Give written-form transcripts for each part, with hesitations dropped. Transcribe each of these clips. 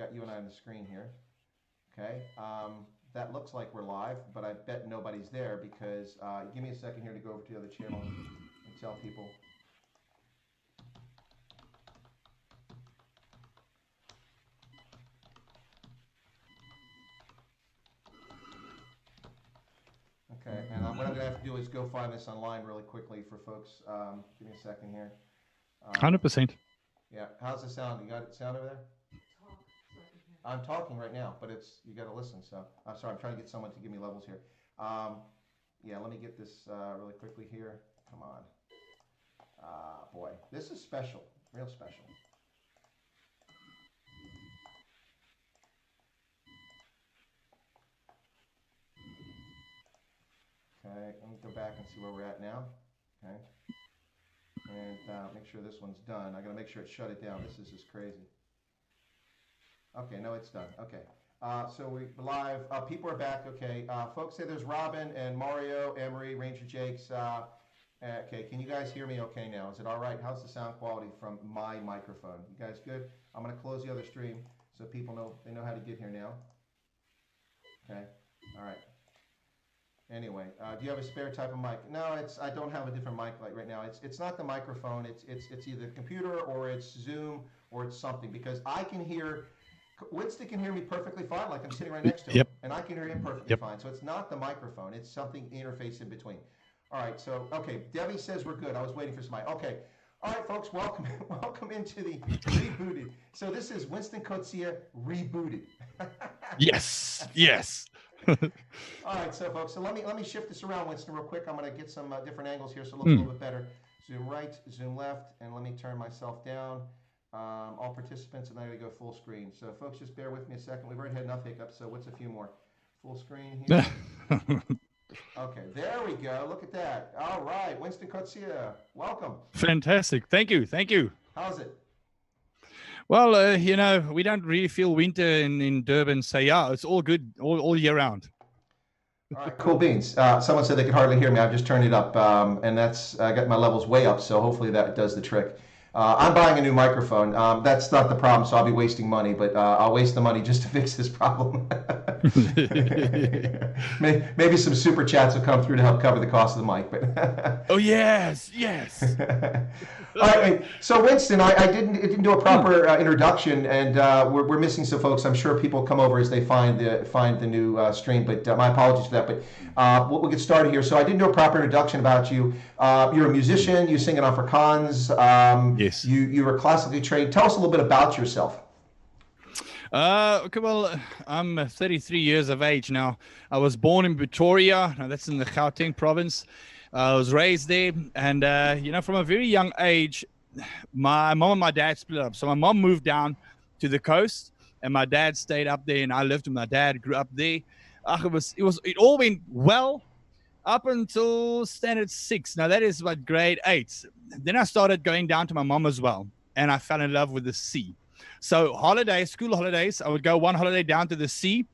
got you and I on the screen here. Okay. That looks like we're live, but I bet nobody's there because give me a second here to go over to the other channel and tell people. Okay, and what I'm going to have to do is go find this online really quickly for folks. Give me a second here. 100%. Yeah, how's the sound? You got it sound over there? I'm talking right now, but you got to listen. So I'm sorry, I'm trying to get someone to give me levels here. Yeah, let me get this really quickly here. Come on. Boy, this is special, real special. Okay, let me go back and see where we're at now. Okay, and make sure this one's done. I gotta make sure it shut it down. This is just crazy. Okay, no, it's done. Okay, so we're live. People are back. Okay, folks say there's Robin and Mario, Emery, Ranger Jakes. Okay, can you guys hear me okay now? Is it all right? How's the sound quality from my microphone? You guys good? I'm gonna close the other stream so people know how to get here now. Okay, all right. Anyway, do you have a spare type of mic? No, I don't have a different mic like right now. It's not the microphone. It's either the computer or it's Zoom or it's something, because I can hear. Winston can hear me perfectly fine, like I'm sitting right next to him, and I can hear him perfectly fine. So it's not the microphone; it's something interface in between. All right, so okay, Debbie says we're good. I was waiting for somebody. Okay, all right, folks, welcome into the rebooted. So this is Winston Coetzee rebooted. Yes, yes. All right, so folks, so let me shift this around, Winston, real quick. I'm going to get some different angles here so it looks a little bit better. Zoom right, zoom left, and let me turn myself down. All participants, and then I go full screen. So folks, just bear with me a second. We've already had enough hiccups, so what's a few more? Full screen here. Okay, there we go. Look at that. All right, Winston Coetzee, welcome. Fantastic. Thank you. Thank you. How's it? Well, we don't really feel winter in Durban, so yeah, it's all good all year round. All right, cool beans. Someone said they could hardly hear me. I've just turned it up, and I got my levels way up, so hopefully that does the trick. I'm buying a new microphone. That's not the problem, so I'll be wasting money, but I'll waste the money just to fix this problem. Maybe some super chats will come through to help cover the cost of the mic. But oh yes. All right, so Winston, I didn't do a proper introduction, and we're missing some folks. I'm sure people come over as they find the new stream, but my apologies for that. But we'll get started here. So I didn't do a proper introduction about you. You're a musician. You sing in Afrikaans. Yes. You were classically trained. Tell us a little bit about yourself. Okay, well, I'm 33 years of age now. I was born in Pretoria. Now that's in the Gauteng province. I was raised there, and from a very young age, my mom and my dad split up. So my mom moved down to the coast, and my dad stayed up there, and I lived with my dad. Grew up there. It all went well up until standard 6. Now that is what, grade 8. Then I started going down to my mom as well, and I fell in love with the sea. So school holidays, I would go one holiday down to the sea.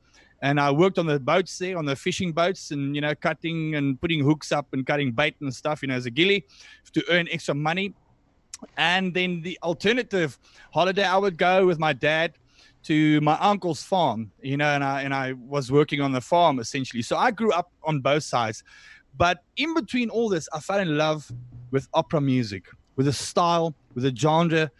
And I worked on the boats there, on the fishing boats, and, cutting and putting hooks up and cutting bait and stuff, as a gilly to earn extra money. And then the alternative holiday, I would go with my dad to my uncle's farm, and I was working on the farm essentially. So I grew up on both sides. But in between all this, I fell in love with opera music, with the style, with the genre.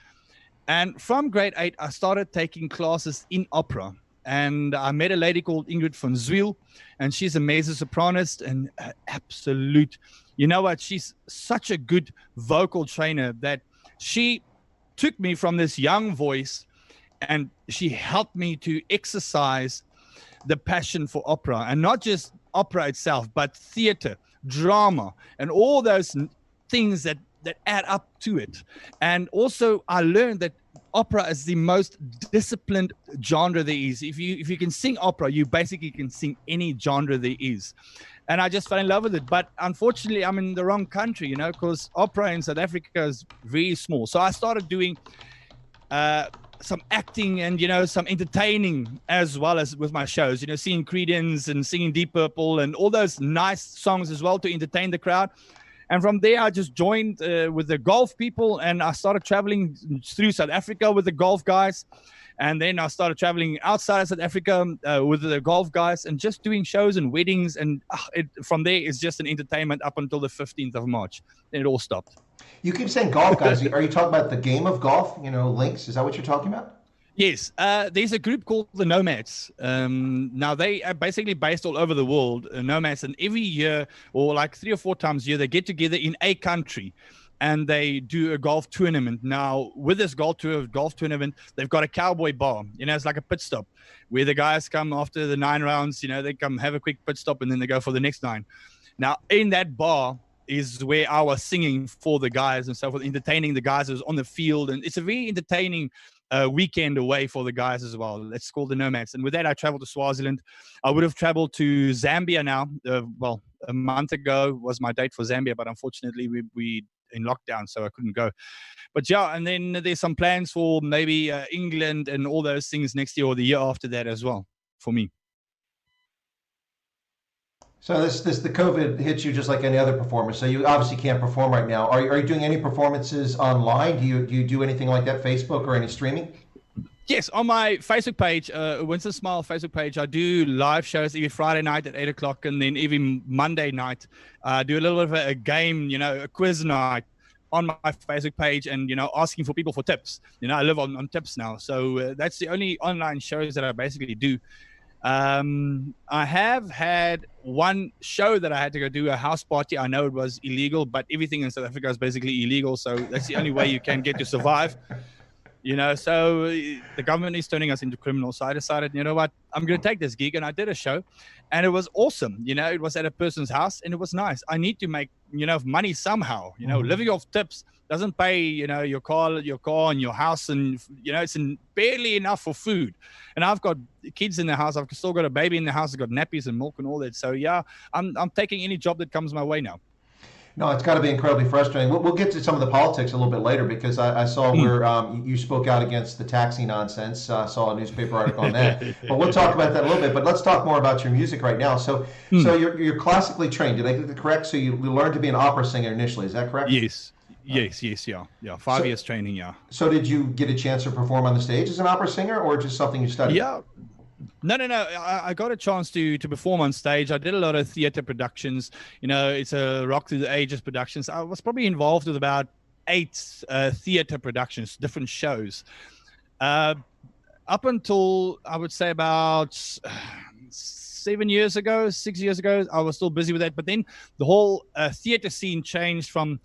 And from grade 8, I started taking classes in opera. And I met a lady called Ingrid van Zwiel, and she's a mezzo-sopranist and absolute, she's such a good vocal trainer that she took me from this young voice and she helped me to exercise the passion for opera, and not just opera itself, but theater, drama, and all those things that add up to it. And also I learned that opera is the most disciplined genre there is. If you can sing opera, you basically can sing any genre there is. And I just fell in love with it. But unfortunately, I'm in the wrong country, because opera in South Africa is very small. So I started doing some acting and, some entertaining as well as with my shows, singing Creedence and singing Deep Purple and all those nice songs as well to entertain the crowd. And from there, I just joined with the golf people, and I started traveling through South Africa with the golf guys. And then I started traveling outside of South Africa with the golf guys and just doing shows and weddings. And from there, it's just an entertainment up until the 15th of March. Then it all stopped. You keep saying golf, guys. Are you talking about the game of golf? Links? Is that what you're talking about? Yes, there's a group called the Nomads. Now, they are basically based all over the world, Nomads, and every year, or like 3 or 4 times a year, they get together in a country and they do a golf tournament. Now, with this golf tournament, they've got a cowboy bar. It's like a pit stop where the guys come after the 9 rounds, they come have a quick pit stop and then they go for the next 9. Now, in that bar is where I was singing for the guys and so forth, entertaining the guys on the field. And it's a very entertaining weekend away for the guys as well. It's called the Nomads. And with that, I traveled to Swaziland. I would have traveled to Zambia now. A month ago was my date for Zambia, but unfortunately we in lockdown, so I couldn't go. But yeah, and then there's some plans for maybe England and all those things next year or the year after that as well for me. So the COVID hits you just like any other performer. So you obviously can't perform right now. Are you doing any performances online? Do you do anything like that, Facebook or any streaming? Yes, on my Facebook page, Winston Smile Facebook page, I do live shows every Friday night at 8 o'clock, and then every Monday night, I do a little bit of a game, a quiz night on my Facebook page, and asking for people for tips. I live on tips now, so that's the only online shows that I basically do. I have had one show that I had to go do a house party. I know it was illegal, but everything in South Africa is basically illegal. So that's the only way you can get to survive, so the government is turning us into criminals. So I decided, what, I'm going to take this gig. And I did a show and it was awesome. It was at a person's house and it was nice. I need to make, money somehow, living off tips doesn't pay, your car and your house, and it's barely enough for food. And I've got kids in the house. I've still got a baby in the house. I've got nappies and milk and all that. So yeah, I'm taking any job that comes my way now. No, it's got to be incredibly frustrating. We'll get to some of the politics a little bit later, because I saw where you spoke out against the taxi nonsense. I saw a newspaper article on that. But we'll talk about that a little bit. But let's talk more about your music right now. So you're classically trained. Did I get that correct? So you learned to be an opera singer initially. Is that correct? Yes. Yes, yeah. 5 years training, yeah. So did you get a chance to perform on the stage as an opera singer, or just something you studied? Yeah. No. I got a chance to perform on stage. I did a lot of theater productions. It's a Rock Through the Ages productions. I was probably involved with about 8 theater productions, different shows. Up until, I would say, about 6 years ago, I was still busy with that. But then the whole theater scene changed from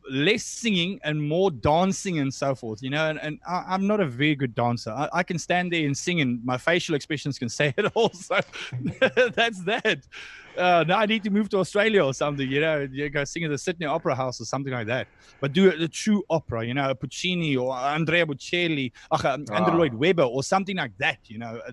less singing and more dancing and so forth, and I'm not a very good dancer. I can stand there and sing and my facial expressions can say it all. So that's that. Now I need to move to Australia or something, you go sing at the Sydney Opera House or something like that. But do a true opera, Puccini or Andrea Bocelli, Andrew Lloyd Webber or something like that,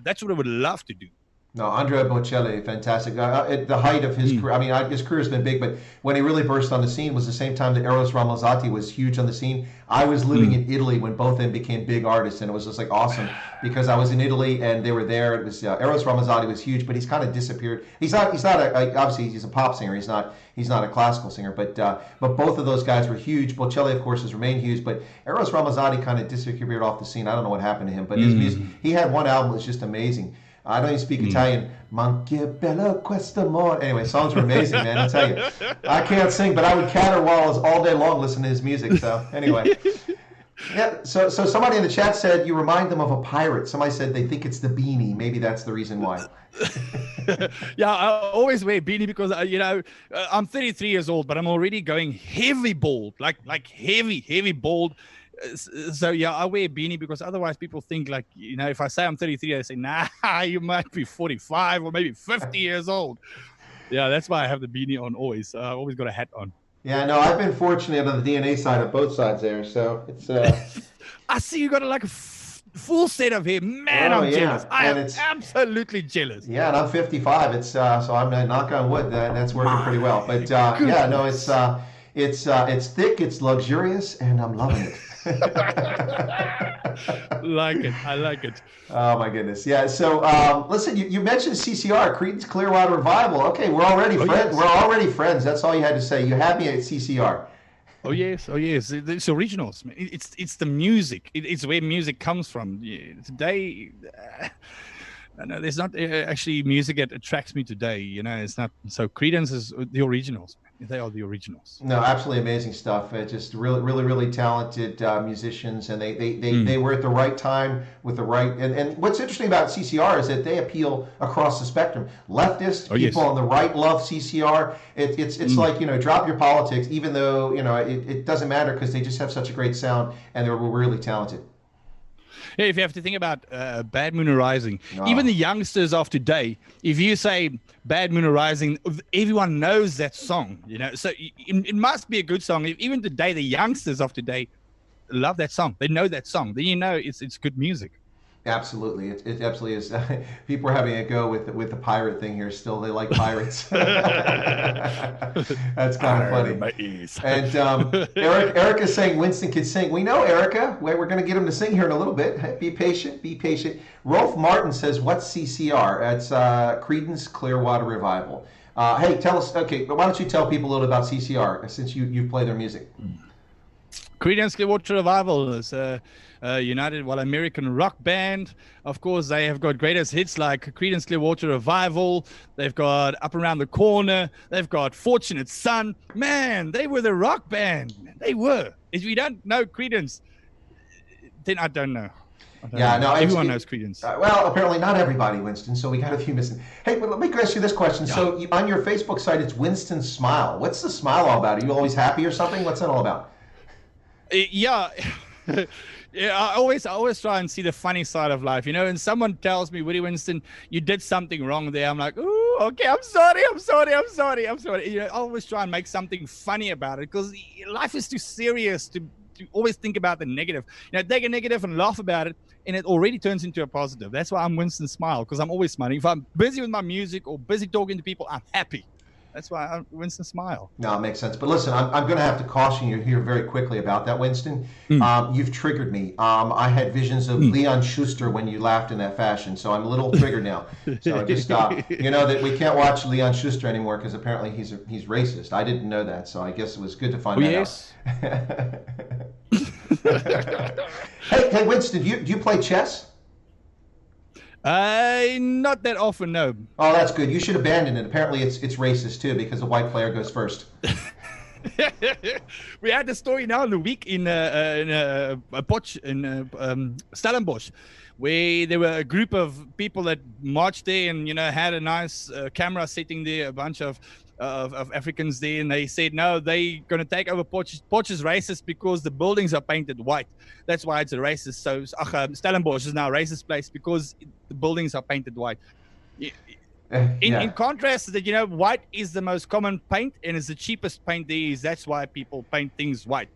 That's what I would love to do. No, Andrea Bocelli, fantastic. At the height of his career, his career has been big, but when he really burst on the scene was the same time that Eros Ramazzotti was huge on the scene. I was living in Italy when both of them became big artists, and it was just like awesome because I was in Italy and they were there. It was Eros Ramazzotti was huge, but he's kind of disappeared. He's not obviously he's a pop singer. He's not a classical singer, but both of those guys were huge. Bocelli, of course, has remained huge, but Eros Ramazzotti kind of disappeared off the scene. I don't know what happened to him, but his music, he had one album that was just amazing. I don't even speak Italian. Manche bella questa amore. Anyway, songs were amazing, man. I'll tell you. I can't sing, but I would caterwauls all day long listening to his music. So anyway. Yeah, so somebody in the chat said you remind them of a pirate. Somebody said they think it's the beanie. Maybe that's the reason why. Yeah, I always wear beanie because, I'm 33 years old, but I'm already going heavy bald, like heavy bald. So yeah, I wear a beanie because otherwise people think like, if I say I'm 33, they say, nah, you might be 45 or maybe 50 years old. Yeah, that's why I have the beanie on always. I always got a hat on. Yeah, no, I've been fortunate on the DNA side of both sides there. So it's. I see you got a full set of hair. Man, I'm jealous. I am absolutely jealous. Yeah, and I'm 55. It's so I'm knock on wood. That's working pretty well. But yeah, no, it's thick, it's luxurious, and I'm loving it. I like it. Oh my goodness. Yeah. So listen, you mentioned CCR, Creedence Clearwater Revival. Okay, we're already friends. Yes. We're already friends. That's all you had to say. You had me at CCR. Oh yes, oh yes. It's originals. It's the music. It's where music comes from. Yeah, today, no, there's not actually music that attracts me today. It's not. So Creedence is the originals. Man. They are the originals. No, absolutely amazing stuff. Just really, really, really talented musicians, and they were at the right time with the right. And what's interesting about CCR is that they appeal across the spectrum. Leftists, people on the right love CCR. It's like drop your politics, even though it doesn't matter because they just have such a great sound and they were really talented. Yeah, if you have to think about Bad Moon Rising, even the youngsters of today, if you say Bad Moon Rising, everyone knows that song, So it must be a good song. Even today, the youngsters of today love that song. They know that song. Then it's good music. Absolutely, it absolutely is. People are having a go with the pirate thing here. Still, they like pirates. That's kind of funny. And Erica is saying Winston can sing. We know, Erica. We're going to get him to sing here in a little bit. Be patient. Be patient. Rolf Martin says, "What's CCR?" That's Creedence Clearwater Revival. Hey, tell us. Okay, but why don't you tell people a little about CCR since you play their music? Creedence Clearwater Revival is American rock band. Of course, they have got greatest hits like Creedence Clearwater Revival. They've got Up Around the Corner. They've got Fortunate Son. Man, they were the rock band. They were. If you don't know Creedence, then I don't know. Everyone knows Creedence. Well, apparently not everybody, Winston. So we got a few missing. Hey, but let me ask you this question. Yeah. So on your Facebook site, it's Winston Smile. What's the smile all about? Are you always happy or something? What's that all about? Yeah. Yeah, I always try and see the funny side of life, and someone tells me, Woody Winston, you did something wrong there. I'm like, ooh, okay, I'm sorry. I always try and make something funny about it because life is too serious to always think about the negative. Take a negative and laugh about it, and it already turns into a positive. That's why I'm Winston Smile, because I'm always smiling. If I'm busy with my music or busy talking to people, I'm happy. That's why I'm Winston Smile. No, it makes sense. But listen, I'm going to have to caution you here very quickly about that, Winston. You've triggered me. I had visions of Leon Schuster when you laughed in that fashion, so I'm a little triggered now. So just stop. That we can't watch Leon Schuster anymore because apparently he's racist. I didn't know that, so I guess it was good to find that out. Hey, Winston, do you play chess? Not that often, no. Oh, that's good. You should abandon it. Apparently, it's racist too because the white player goes first. We had a story now in the week in Stellenbosch, where there were a group of people that marched there and had a nice camera sitting there, a bunch of Africans there, and they said no, they're going to take over Potch. Potch is racist because the buildings are painted white. That's why it's a racist. So Stellenbosch is now a racist place because the buildings are painted white. In contrast, that white is the most common paint and it's the cheapest paint there is. That's why people paint things white.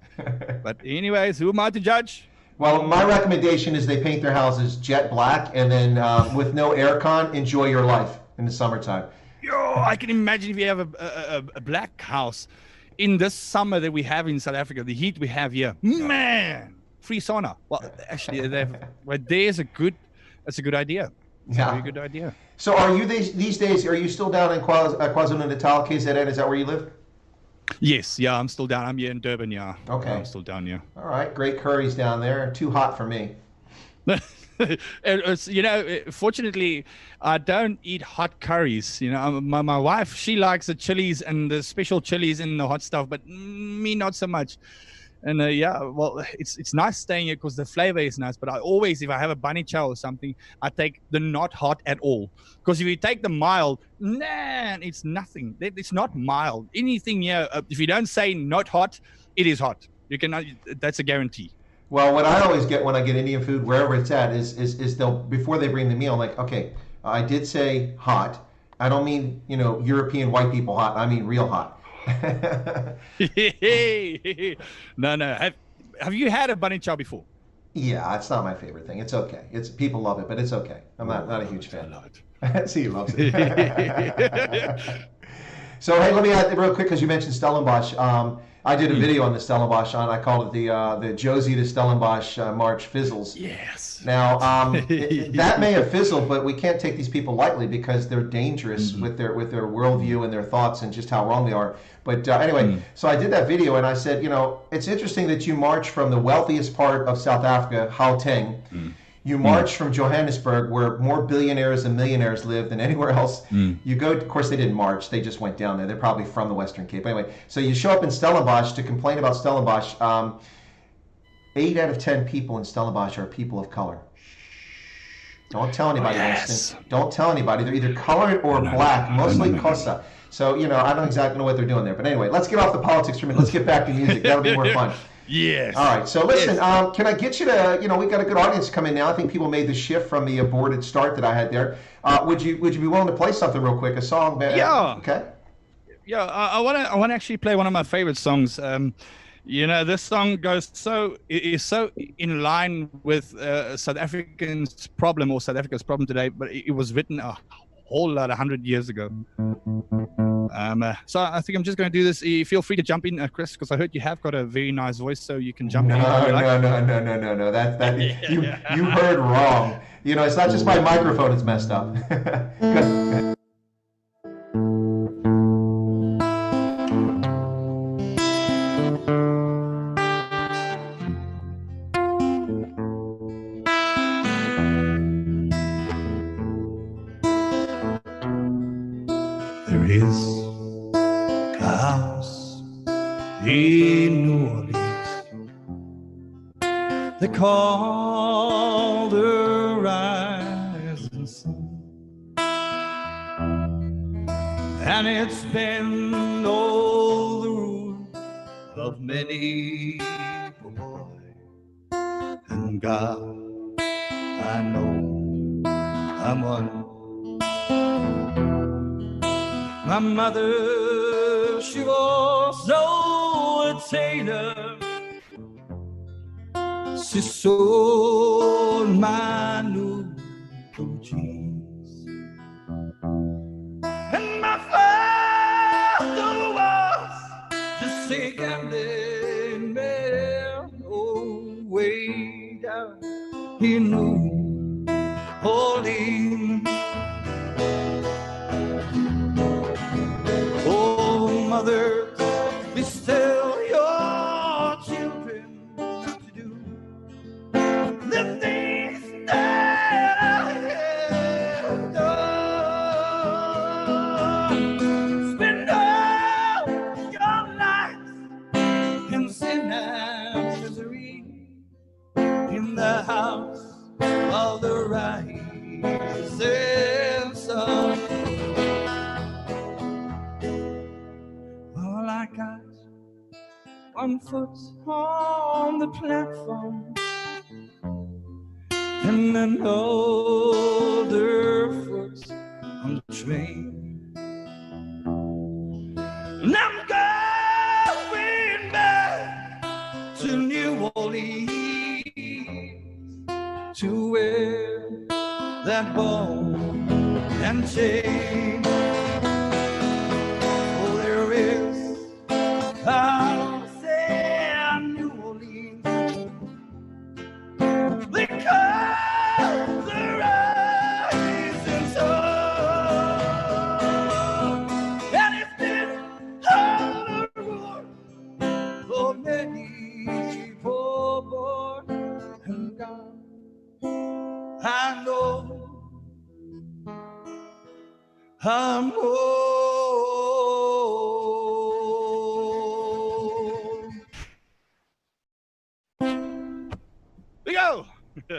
But anyways, who am I to judge? Well, my recommendation is they paint their houses jet black and then with no aircon, enjoy your life in the summertime. I can imagine if you have a black house in this summer that we have in South Africa, the heat we have here, man, free sauna. Well, actually, that's a good idea. It's a very good idea. So are you these days, are you still down in KwaZulu-Natal, KZN? Is that where you live? Yes, yeah, I'm still down. I'm here in Durban, yeah. Okay. I'm still down here. All right, great curries down there. Too hot for me. Fortunately, I don't eat hot curries. My wife, she likes the chilies and the special chilies and the hot stuff, but me not so much. And it's nice staying here because the flavor is nice. But I always, if I have a bunny chow or something, I take the not hot at all. Because if you take the mild, it's nothing. It's not mild. Anything here, if you don't say not hot, it is hot. You cannot. That's a guarantee. Well, what I always get when I get Indian food, wherever it's at, is they'll, before they bring the meal, like, okay, I did say hot. I don't mean, European white people hot. I mean real hot. No. Have you had a bunny chow before? Yeah, it's not my favorite thing. It's okay. People love it, but it's okay. I'm not a huge fan. See, he loves it. So, hey, let me add real quick because you mentioned Stellenbosch. I did a video on the Stellenbosch on. I called it the Josie to Stellenbosch March fizzles. Yes. Now that may have fizzled, but we can't take these people lightly because they're dangerous with their worldview and their thoughts and just how wrong they are. But anyway, so I did that video and I said, you know, it's interesting that you march from the wealthiest part of South Africa, Gauteng. You march from Johannesburg, where more billionaires and millionaires live than anywhere else. You go, of course, they didn't march. They just went down there. They're probably from the Western Cape. Anyway, so you show up in Stellenbosch to complain about Stellenbosch. 8 out of 10 people in Stellenbosch are people of color. Don't tell anybody, Winston. Don't tell anybody. They're either colored or black, mostly Xhosa. So, you know, I don't exactly know what they're doing there. But anyway, let's get off the politics for a minute. Let's get back to music. That'll be more fun. Yes. All right. So listen, can I get you to, you know, we've got a good audience coming now. I think people made the shift from the aborted start that I had there. Would you be willing to play something real quick? A song? Yeah. Okay. Yeah. I want to actually play one of my favorite songs. You know, this song is so in line with South Africa's problem today, but it was written a whole lot 100 years ago. So I think I'm just going to do this. Feel free to jump in, Chris, because I heard you have got a very nice voice, so you can jump in. No. That you heard wrong. You know, it's not just my microphone that's messed up. Good. There is a house in New Orleans. They call the rising sun, and it's been all the rule of many a boy. And God, I know I'm one. My mother, she was a tailor. She sewed my new blue jeans. And my father was just a gambling man. Oh, way down in New Orleans. Mother, be still your children to do the things that I have done. Spend all your life in sin and misery in the house of the rising sun. I got one foot on the platform and another foot on the train. And I'm going back to New Orleans to wear that ball and chain. Oh, there is I'll say New Orleans, because the rising sun, and it's been all the road for many poor boys and God. I know I'm go.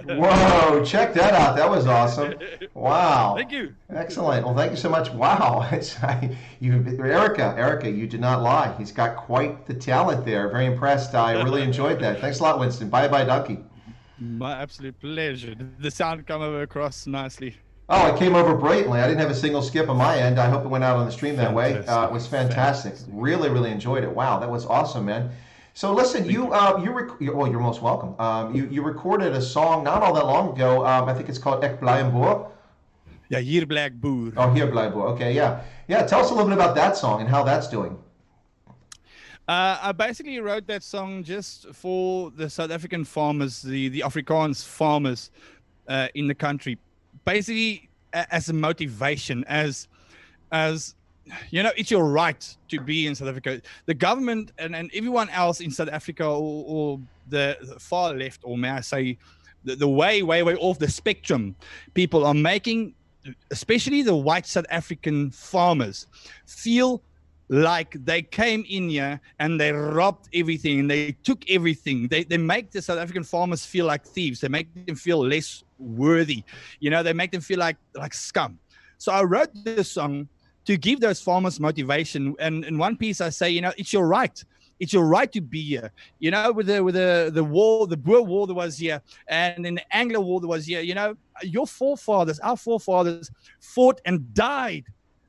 Whoa, check that out. That was awesome. Wow. Thank you. Excellent. Well, thank you so much. Wow. Erica, you did not lie. He's got quite the talent there. Very impressed. I really enjoyed that. Thanks a lot, Winston. Bye-bye, Donkey. My absolute pleasure. Did the sound come across nicely? Oh, it came over brilliantly. I didn't have a single skip on my end. I hope it went out on the stream that way. It was fantastic. Really, really enjoyed it. Wow, that was awesome, man. So listen, you're most welcome. You recorded a song not all that long ago. I think it's called Ek Bly en Boer. Yeah, Hier Bly ek Boer. Oh, Hier Bly Boer. Okay, yeah. Tell us a little bit about that song and how that's doing. I basically wrote that song just for the South African farmers, the Afrikaans farmers in the country, basically as a motivation, as you know, it's your right to be in South Africa. The government and everyone else in South Africa, or the far left, or may I say, the way off the spectrum, people are making, especially the white South African farmers, feel like they came in here and they robbed everything, they took everything. They make the South African farmers feel like thieves. They make them feel less worthy. You know, they make them feel like scum. So I wrote this song to give those farmers motivation. And in one piece I say, you know, it's your right. It's your right to be here. You know, with the war, the Boer War that was here, and in the Anglo War that was here, you know, your forefathers, our forefathers fought and died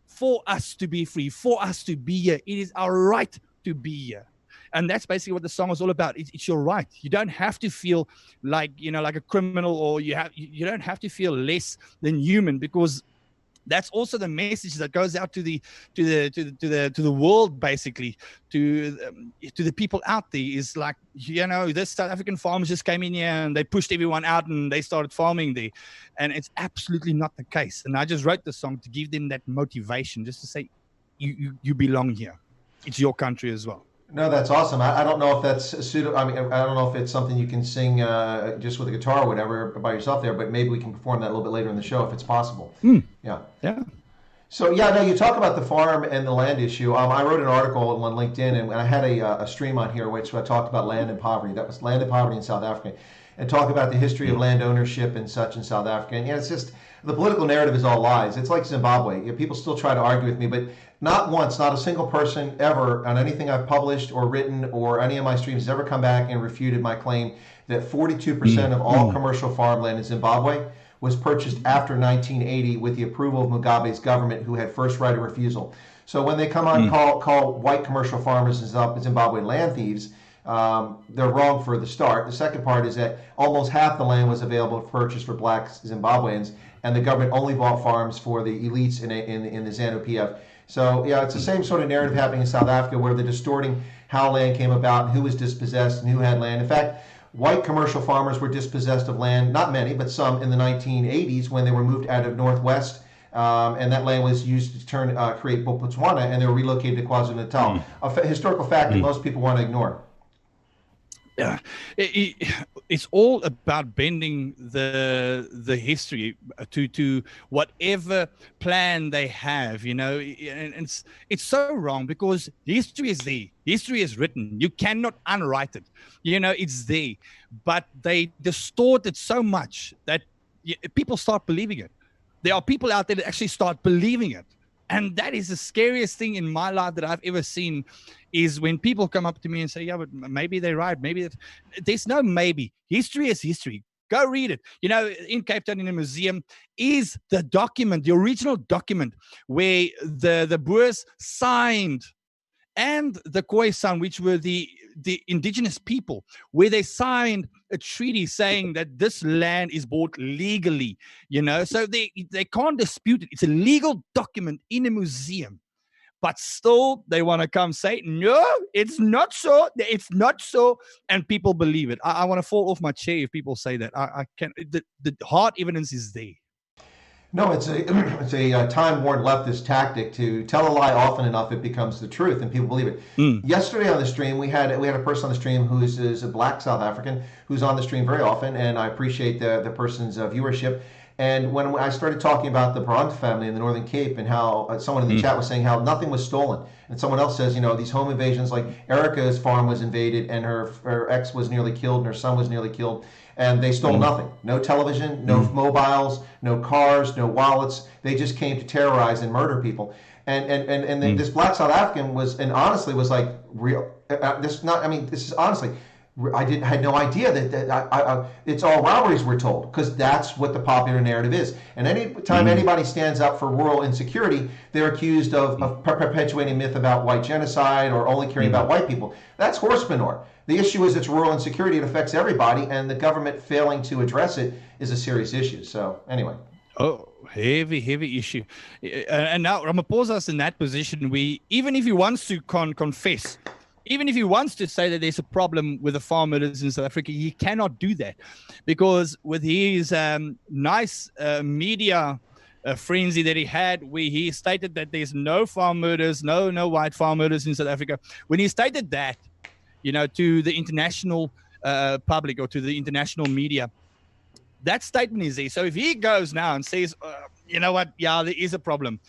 for us to be free, for us to be here. It is our right to be here. And that's basically what the song is all about. It's your right. You don't have to feel like, you know, like a criminal, or you don't have to feel less than human, because that's also the message that goes out to the world, basically, to the people out there. Is like, you know, this South African farmers just came in here and they pushed everyone out and they started farming there, and it's absolutely not the case. And I just wrote the song to give them that motivation, just to say, you belong here. It's your country as well. No, that's awesome. I don't know if that's pseudo. I mean, I don't know if it's something you can sing just with a guitar or whatever by yourself there, but maybe we can perform that a little bit later in the show if it's possible. Yeah. Yeah. So yeah, no, you talk about the farm and the land issue. I wrote an article on LinkedIn, and I had a stream on here which I talked about land and poverty. That was land and poverty in South Africa, and talk about the history of land ownership and such in South Africa. And yeah, it's just the political narrative is all lies. It's like Zimbabwe. You know, people still try to argue with me, but not once, not a single person ever on anything I've published or written or any of my streams has ever come back and refuted my claim that 42% of all commercial farmland in Zimbabwe was purchased after 1980 with the approval of Mugabe's government, who had first right of refusal. So when they come on call white commercial farmers in Zimbabwe land thieves, they're wrong for the start. The second part is that almost half the land was available for purchase for black Zimbabweans, and the government only bought farms for the elites in the ZANU-PF. So yeah, it's the same sort of narrative happening in South Africa, where they're distorting how land came about and who was dispossessed and who had land. In fact, white commercial farmers were dispossessed of land, not many, but some, in the 1980s when they were moved out of Northwest, and that land was used to create Botswana, and they were relocated to KwaZulu-Natal. A historical fact that most people want to ignore. Yeah, it's all about bending the history to whatever plan they have, you know, and it's so wrong, because history is there. History is written. You cannot unwrite it. You know, it's there, but they distort it so much that people start believing it. There are people out there that actually start believing it. And that is the scariest thing in my life that I've ever seen, is when people come up to me and say, yeah, but maybe they're right. Maybe there's no maybe. History is history. Go read it. You know, in Cape Town, in a museum, is the document, the original document, where the Boers signed, and the Khoisan, which were the indigenous people, where they signed a treaty saying that this land is bought legally, you know, so they can't dispute it. It's a legal document in a museum, but still they want to come say, no, it's not so, it's not so, and people believe it. I want to fall off my chair if people say that. I can't. The hard evidence is there. No, it's a time-worn leftist tactic to tell a lie often enough it becomes the truth and people believe it. Yesterday on the stream, we had a person on the stream who is a black South African who's on the stream very often, and I appreciate the person's viewership. And when I started talking about the Bront family in the Northern Cape, and how someone in the chat was saying how nothing was stolen, and someone else says, you know, these home invasions, like Erica's farm was invaded and her ex was nearly killed and her son was nearly killed, and they stole nothing. No television, no mobiles, no cars, no wallets. They just came to terrorize and murder people. And this black South African was, and honestly was like, real. This is honestly, I had no idea that it's all robberies, we're told, because that's what the popular narrative is. And any time anybody stands up for rural insecurity, they're accused of perpetuating myth about white genocide or only caring about white people. That's horse manure. The issue is it's rural insecurity. It affects everybody, and the government failing to address it is a serious issue. So anyway. Oh, heavy issue. And now Ramaphosa's in that position where even if he wants to confess, even if he wants to say that there's a problem with the farm murders in South Africa, he cannot do that, because with his nice media frenzy that he had, where he stated that there's no farm murders, no white farm murders in South Africa. When he stated that, to the international public or to the international media, that statement is there. So if he goes now and says, you know what, yeah, there is a problem,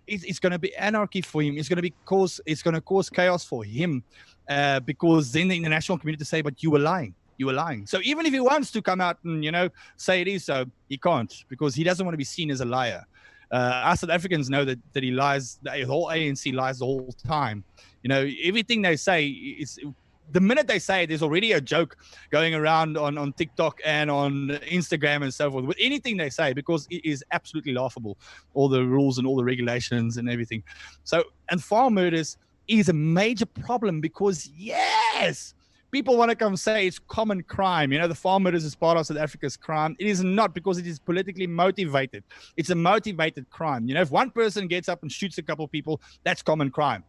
it's going to be anarchy for him. It's going to cause chaos for him, because then the international community say, but you were lying. You were lying. So even if he wants to come out and, say it is so, he can't, because he doesn't want to be seen as a liar. Us South Africans know that he lies. The whole ANC lies the whole time. Everything they say is, the minute they say it, there's already a joke going around on TikTok and on Instagram and so forth with anything they say, because it is absolutely laughable, all the rules and all the regulations and everything. So, and farm murders is a major problem, because yes, people want to come say it's common crime. The farm murders is part of South Africa's crime. It is not, because it is politically motivated. It's a motivated crime. If one person gets up and shoots a couple of people, that's common crime.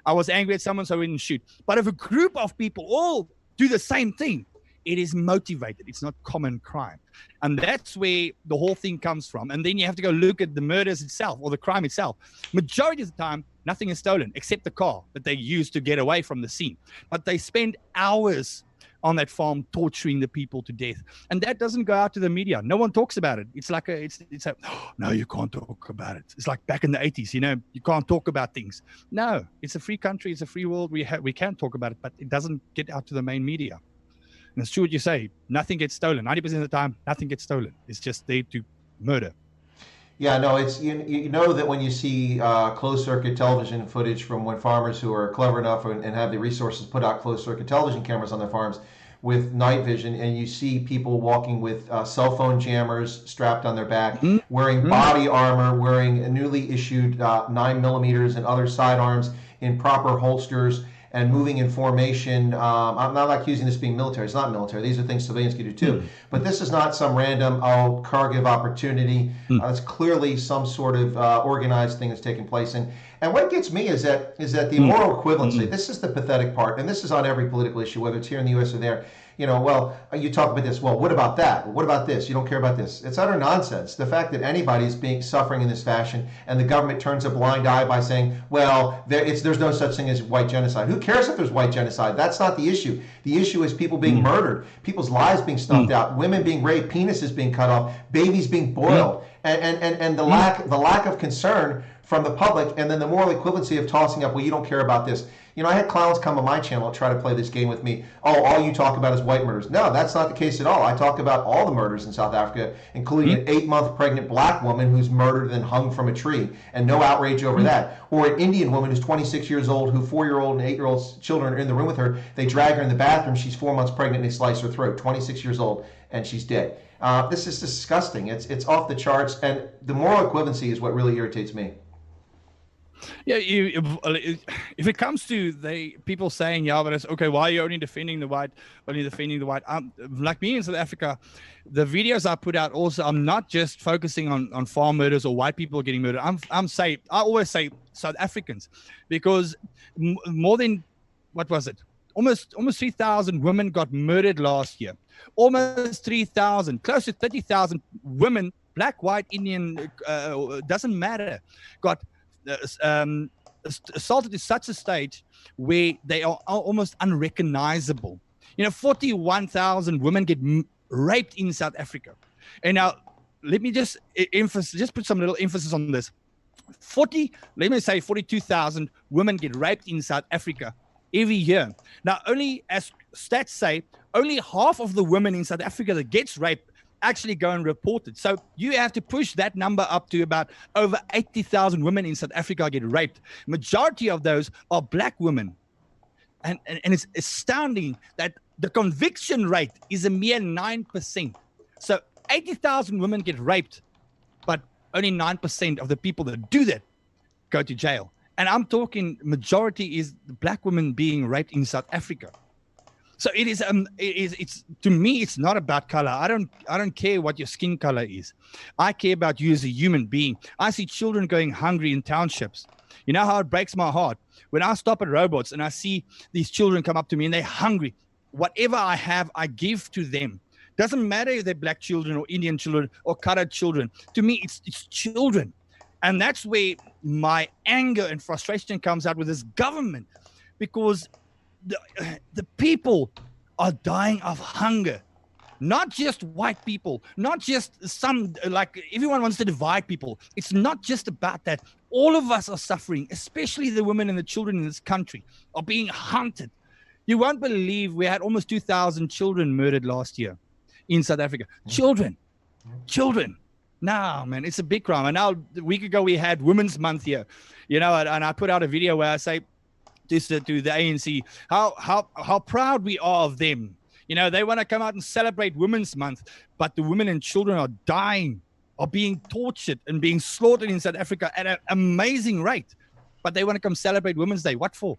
I was angry at someone, so I didn't shoot. But if a group of people all do the same thing, it is motivated. It's not common crime. And that's where the whole thing comes from. And then you have to go look at the murders itself, or the crime itself. Majority of the time, nothing is stolen except the car that they use to get away from the scene. But they spend hours on that farm torturing the people to death. And that doesn't go out to the media. No one talks about it. It's like no, you can't talk about it. It's like back in the 80s, you can't talk about things. No, it's a free country. It's a free world. We can talk about it, but it doesn't get out to the main media. And it's true what you say. Nothing gets stolen. 90% of the time, nothing gets stolen. It's just there to murder. Yeah, no, it's you know that when you see closed circuit television footage from when farmers who are clever enough and have the resources put out closed circuit television cameras on their farms with night vision, and you see people walking with cell phone jammers strapped on their back, wearing body armor, wearing a newly issued 9mm and other sidearms in proper holsters, and moving in formation. I'm not accusing this being military. It's not military. These are things civilians can do too. But this is not some random Kharkiv opportunity. It's clearly some sort of organized thing that's taking place. And what gets me is that the moral equivalency. This is the pathetic part, and this is on every political issue, whether it's here in the U.S. or there. Well, you talk about this. Well, what about that? What about this? You don't care about this. It's utter nonsense. The fact that anybody is suffering in this fashion, and the government turns a blind eye by saying, well, there's no such thing as white genocide. Who cares if there's white genocide? That's not the issue. The issue is people being murdered, people's lives being snuffed out, women being raped, penises being cut off, babies being boiled, and the lack of concern from the public, and then the moral equivalency of tossing up, well, you don't care about this. I had clowns come on my channel and try to play this game with me. Oh, all you talk about is white murders. No, that's not the case at all. I talk about all the murders in South Africa, including an 8-month pregnant black woman who's murdered and hung from a tree, and no outrage over that. Or an Indian woman who's 26 years old, who 4-year-old and 8-year-old children are in the room with her. They drag her in the bathroom. She's 4 months pregnant and they slice her throat. 26 years old, and she's dead. This is disgusting. It's off the charts, and the moral equivalency is what really irritates me. Yeah, if it comes to people saying, yeah, but it's okay, why are you only defending the white? Like me in South Africa, the videos I put out also, I'm not just focusing on farm murders or white people getting murdered. I always say South Africans, because more than, what was it? Almost 3,000 women got murdered last year. Almost 3,000, close to 30,000 women, black, white, Indian, doesn't matter, got assaulted to such a state where they are almost unrecognizable. 41,000 women get raped in South Africa. And now, let me just put some little emphasis on this. 42,000 women get raped in South Africa every year. Now, only, as stats say, only half of the women in South Africa that gets raped actually go and report it. So you have to push that number up to about over 80,000 women in South Africa get raped. Majority of those are black women. And it's astounding that the conviction rate is a mere 9%. So 80,000 women get raped, but only 9% of the people that do that go to jail. And I'm talking majority is black women being raped in South Africa. So it's to me, it's not about color. I don't care what your skin color is. I care about you as a human being. I see children going hungry in townships. You know how it breaks my heart when I stop at robots and I see these children come up to me and they're hungry. Whatever I have, I give to them. Doesn't matter if they're black children or Indian children or colored children. To me, it's children. And that's where my anger and frustration comes out with this government, because the people are dying of hunger. Not just white people, not just some, like everyone wants to divide people. It's not just about that. All of us are suffering, especially the women and the children in this country are being hunted. You won't believe we had almost 2,000 children murdered last year in South Africa. Children. No, man, it's a big crime. And now a week ago we had Women's Month here, and I put out a video where I say just to the ANC how proud we are of them. They want to come out and celebrate Women's Month, but the women and children are dying, are being tortured and being slaughtered in South Africa at an amazing rate. But they want to come celebrate Women's Day. What for?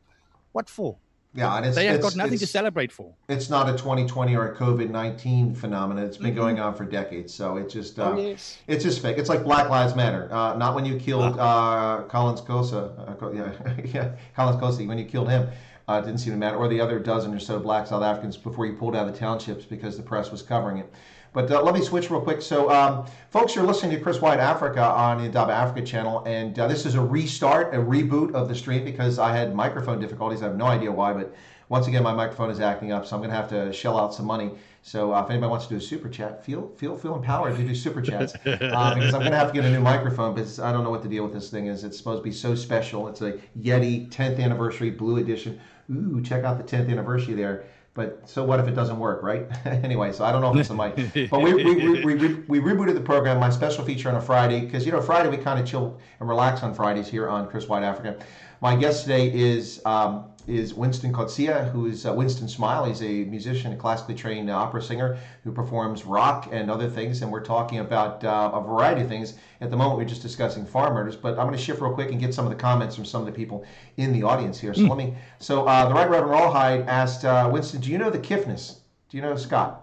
Yeah, and they have got nothing to celebrate for. It's not a 2020 or a COVID-19 phenomenon. It's been going on for decades. So it's just it's just fake. It's like Black Lives Matter. Not when you killed Collins Coetzee. Collins Coetzee. When you killed him, it didn't seem to matter. Or the other dozen or so black South Africans before you pulled out of the townships because the press was covering it. But let me switch real quick. So, folks, you're listening to Chris White Africa on the Indaba Africa channel, and this is a reboot of the stream because I had microphone difficulties. I have no idea why, but once again, my microphone is acting up, so I'm going to have to shell out some money. So, if anybody wants to do a super chat, feel empowered to do super chats because I'm going to have to get a new microphone because I don't know what the deal with this thing is. It's supposed to be so special. It's a Yeti 10th anniversary blue edition. Ooh, check out the 10th anniversary there. But so what if it doesn't work, right? Anyway, so I don't know if it's the mic. But we rebooted the program, my special feature on a Friday, because, Friday we kind of chill and relax on Fridays here on Chris White Africa. My guest today is WINSTON Coetzee, who is Winston Smile. He's a musician, a classically trained opera singer who performs rock and other things. And we're talking about a variety of things. At the moment, we're just discussing farm murders. But I'm going to shift real quick and get some of the comments from some of the people in the audience here. So the Right Reverend Rawhide asked, Winston, do you know the Kifness? Do you know Scott?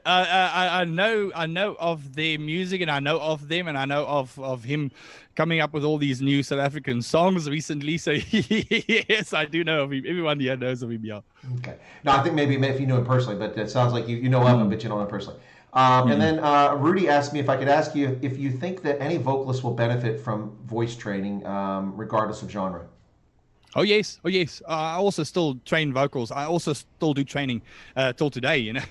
I know of their music, and I know of them, and I know of him coming up with all these new South African songs recently. So yes, I do know of him. Everyone here knows of him. Yeah. Okay. No, I think maybe if you know him personally, but it sounds like you know of him, but you don't know him personally. And then Rudy asked me if I could ask you if you think that any vocalist will benefit from voice training, regardless of genre. Oh yes. I also still train vocals. I also still do training till today, and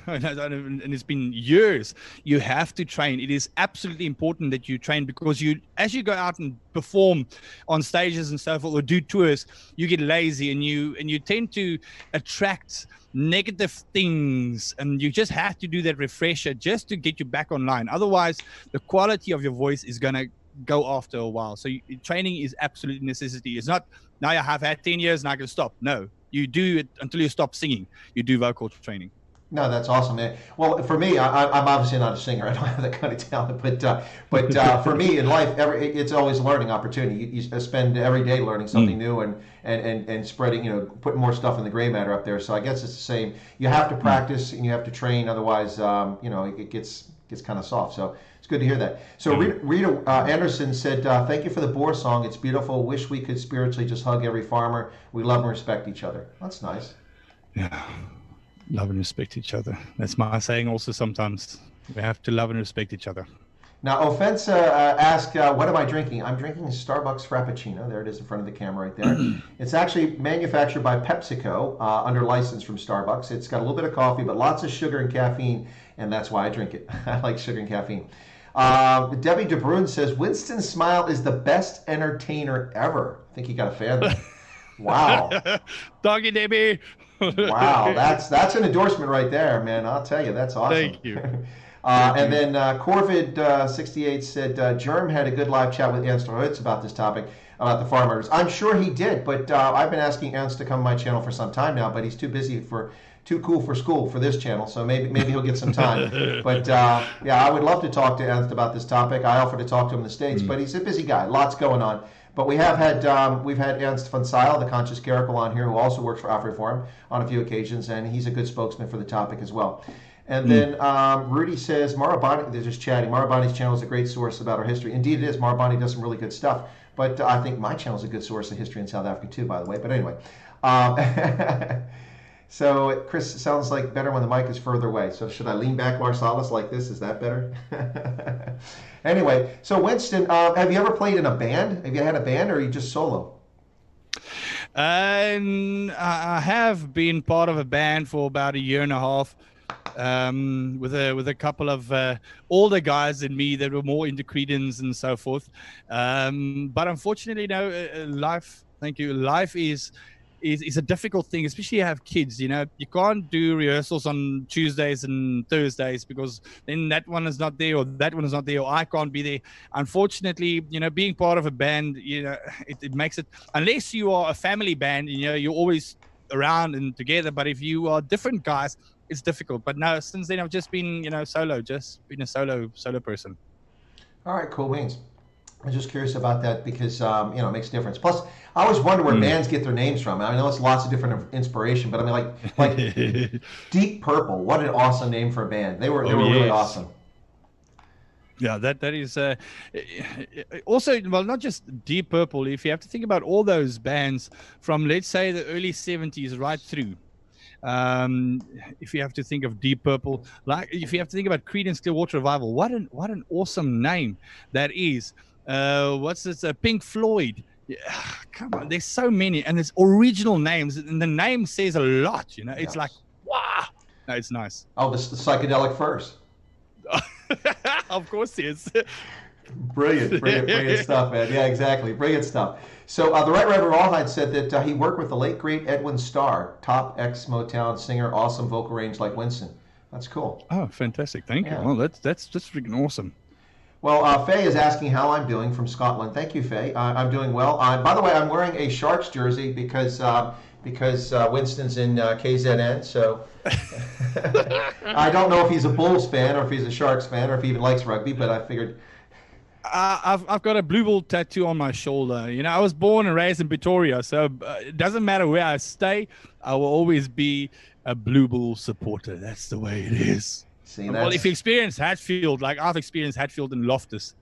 it's been years. You have to train. It is absolutely important that you train because as you go out and perform on stages and so forth or do tours, you get lazy and you tend to attract negative things, and you just have to do that refresher just to get you back online. Otherwise, the quality of your voice is going to go after a while. So training is absolute necessity. It's not now I have had 10 years and I can stop. No, you do it until you stop singing. You do vocal training. No, that's awesome, man. Well, for me, I'm obviously not a singer. I don't have that kind of talent. But for me in life, it's always a learning opportunity. You spend every day learning something new and spreading, putting more stuff in the gray matter up there. So I guess it's the same. You have to practice and you have to train. Otherwise, it gets kind of soft. So it's good to hear that. So Rita Anderson said, thank you for the Boer song. It's beautiful. Wish we could spiritually just hug every farmer. We love and respect each other. That's nice. Yeah. Love and respect each other. That's my saying also sometimes. We have to love and respect each other. Now, Offensa asked, what am I drinking? I'm drinking a Starbucks Frappuccino. There it is in front of the camera right there. It's actually manufactured by PepsiCo under license from Starbucks. It's got a little bit of coffee, but lots of sugar and caffeine, and that's why I drink it. I like sugar and caffeine. Debbie DeBruyne says, Winston Smile is the best entertainer ever. I think he got a fan there. Wow. Doggy Debbie. Wow, that's an endorsement right there, man. I'll tell you, that's awesome. Thank you. And then Corvid68 said, Germ had a good live chat with Ernst Reutz about this topic, about the farm murders. I'm sure he did, but I've been asking Ernst to come to my channel for some time now, but he's too cool for school for this channel, so maybe he'll get some time. But yeah, I would love to talk to Ernst about this topic. I offered to talk to him in the States, but he's a busy guy, lots going on. But we've had Ernst von Seil, the conscious clerical, on here, who also works for AfriForum on a few occasions, and he's a good spokesman for the topic as well. And then Rudy says, Marabani, they're just chatting, Marabani's channel is a great source about our history. Indeed it is. Marabani does some really good stuff. But I think my channel is a good source of history in South Africa too, by the way. But anyway. So, Chris, it sounds like better when the mic is further away. So should I lean back Marsalis like this? Is that better? Anyway, so Winston, have you ever played in a band? Have you had a band, or are you just solo? I have been part of a band for about a year and a half, with a couple of older guys than me that were more into Creedence and so forth. But unfortunately, life. Thank you. Life is a difficult thing, especially if you have kids. You can't do rehearsals on Tuesdays and Thursdays because then that one is not there, or that one is not there, or I can't be there. Unfortunately, being part of a band, it makes it, unless you are a family band, you're always around and together. But if you are different guys, it's difficult. But no, since then I've just been, solo, just been a solo person. All right, cool beans. I'm just curious about that because, it makes a difference. Plus, I always wonder where bands get their names from. I know it's lots of different inspiration, but I mean, like Deep Purple. What an awesome name for a band. They were really awesome. Yeah, that is also, well, not just Deep Purple. If you have to think about all those bands from, let's say, the early 70s right through. If you have to think of Deep Purple, like if you have to think about Creedence Clearwater Revival, what an awesome name that is. What's this? Pink Floyd. Yeah, come on, there's so many, and there's original names, and the name says a lot. It's like, wow, no, it's nice. Oh, the Psychedelic Furs. Of course, yes. Brilliant stuff, man. Yeah, exactly, brilliant stuff. So the Right Reverend Rawhide said that he worked with the late great Edwin Starr, top ex-Motown singer, awesome vocal range like Winston. That's cool. Oh, fantastic! Thank you. Well, that's just freaking awesome. Well, Faye is asking how I'm doing from Scotland. Thank you, Faye. I'm doing well. By the way, I'm wearing a Sharks jersey because Winston's in KZN. So I don't know if he's a Bulls fan or if he's a Sharks fan or if he even likes rugby, but I figured. I've got a blue ball tattoo on my shoulder. I was born and raised in Pretoria, so it doesn't matter where I stay. I will always be a blue ball supporter. That's the way it is. See, well, if you experience Hatfield, like I've experienced Hatfield and Loftus,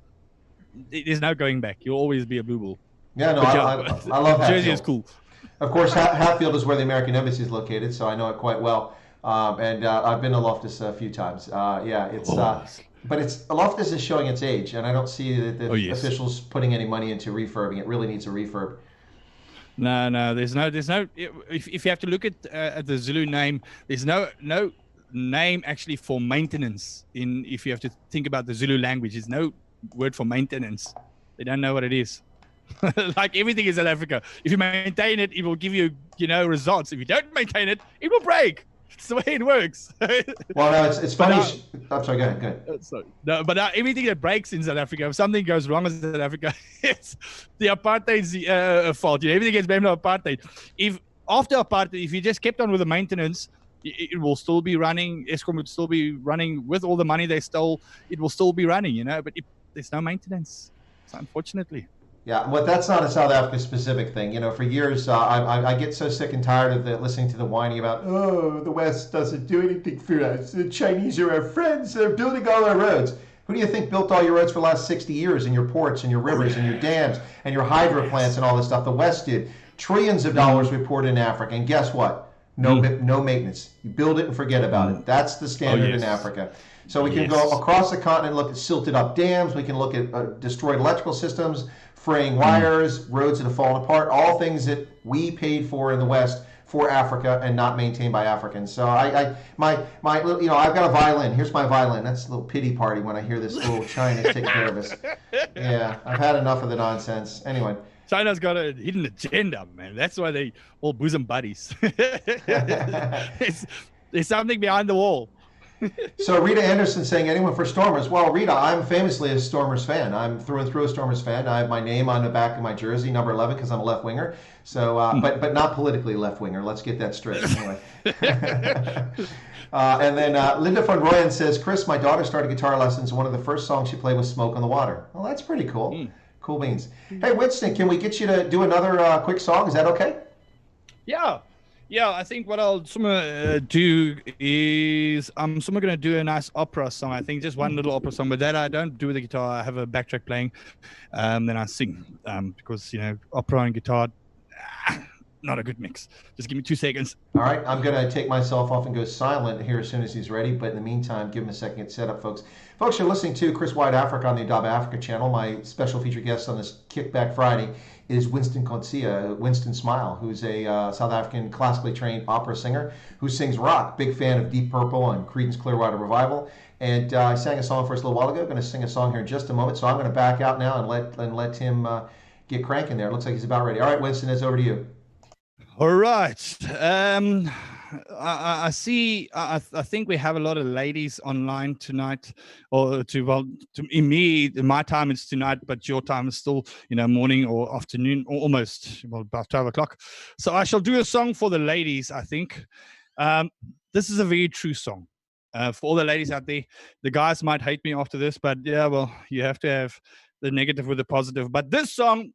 there's no going back. You'll always be a blue ball. Yeah, no, I love Hatfield. Jersey is cool. Of course, Hatfield is where the American Embassy is located, so I know it quite well. And I've been to Loftus a few times. But Loftus is showing its age, and I don't see the officials putting any money into refurbing. It really needs a refurb. No. There's no. If you have to look at the Zulu name, there's no name actually for maintenance. If you have to think about the Zulu language, there's no word for maintenance. They don't know what it is. Like everything in South Africa, if you maintain it, it will give you results. If you don't maintain it, it will break. It's the way it works. Well, no, it's funny. I'm sorry, go ahead. No, but everything that breaks in South Africa, if something goes wrong in South Africa, it's the apartheid's fault. Everything gets blamed on apartheid. If after apartheid, if you just kept on with the maintenance, it will still be running. Eskom would still be running with all the money they stole. It will still be running, But there's no maintenance, so unfortunately. Yeah, but that's not a South Africa specific thing. For years, I get so sick and tired of listening to the whining about, the West doesn't do anything for us. The Chinese are our friends. They're building all our roads. Who do you think built all your roads for the last 60 years, and your ports and your rivers and your dams and your hydro plants and all this stuff? The West did. Trillions of dollars we poured in Africa, and guess what? No maintenance. You build it and forget about it. That's the standard in Africa. So we can go across the continent and look at silted up dams. We can look at destroyed electrical systems, fraying wires, roads that have fallen apart, all things that we paid for in the West for Africa and not maintained by Africans. So I've got a violin. Here's my violin. That's a little pity party when I hear this little China take care of us. Yeah, I've had enough of the nonsense. Anyway. China's got a hidden agenda, man. That's why they all bosom buddies. There's something behind the wall. So Rita Anderson saying, anyone for Stormers? Well, Rita, I'm famously a Stormers fan. I'm through and through a Stormers fan. I have my name on the back of my jersey, number 11, because I'm a left winger. So, but not politically left winger. Let's get that straight. Anyway. And then Linda von Royen says, Chris, my daughter started guitar lessons. One of the first songs she played was "Smoke on the Water." Well, that's pretty cool. Cool beans. Hey, Winston, can we get you to do another quick song? Is that okay? Yeah. Yeah, I think what I'll do is I'm going to do a nice opera song. I think just one little opera song, but that I don't do with the guitar. I have a backtrack playing, then I sing because, opera and guitar, not a good mix. Just give me 2 seconds. All right, I'm going to take myself off and go silent here as soon as he's ready. But in the meantime, give him a second to get set up, folks. Folks, you're listening to Chris White Africa on the Adaba Africa channel. My special featured guest on this Kickback Friday is WINSTON Coetzee, Winston Smile, who's a South African classically trained opera singer who sings rock. Big fan of Deep Purple and Creedence Clearwater Revival. And I sang a song for us a little while ago. I'm going to sing a song here in just a moment. So I'm going to back out now and let him get cranking there. It looks like he's about ready. All right, Winston, it's over to you. All right. I see. I think we have a lot of ladies online tonight, in my time it's tonight, but your time is still, morning or afternoon, or almost about 12 o'clock. So I shall do a song for the ladies. I think this is a very true song for all the ladies out there. The guys might hate me after this, but yeah, well, you have to have the negative with the positive. But this song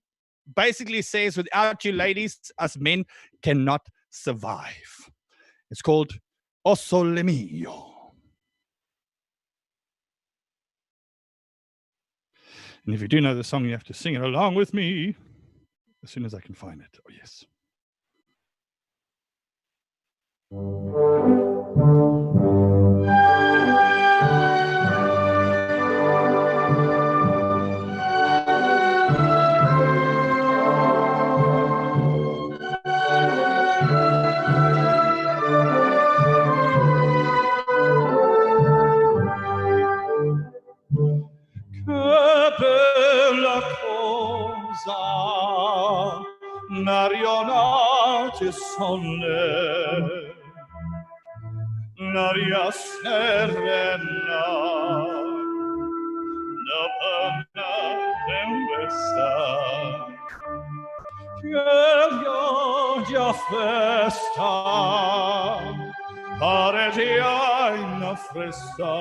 basically says, without you ladies, us men cannot survive. It's called O Sole Mio. And if you do know the song, you have to sing it along with me as soon as I can find it. Oh, yes. Marionate sonne, l'aria serena, la panna tempesta, che già festa, pare già in fresta,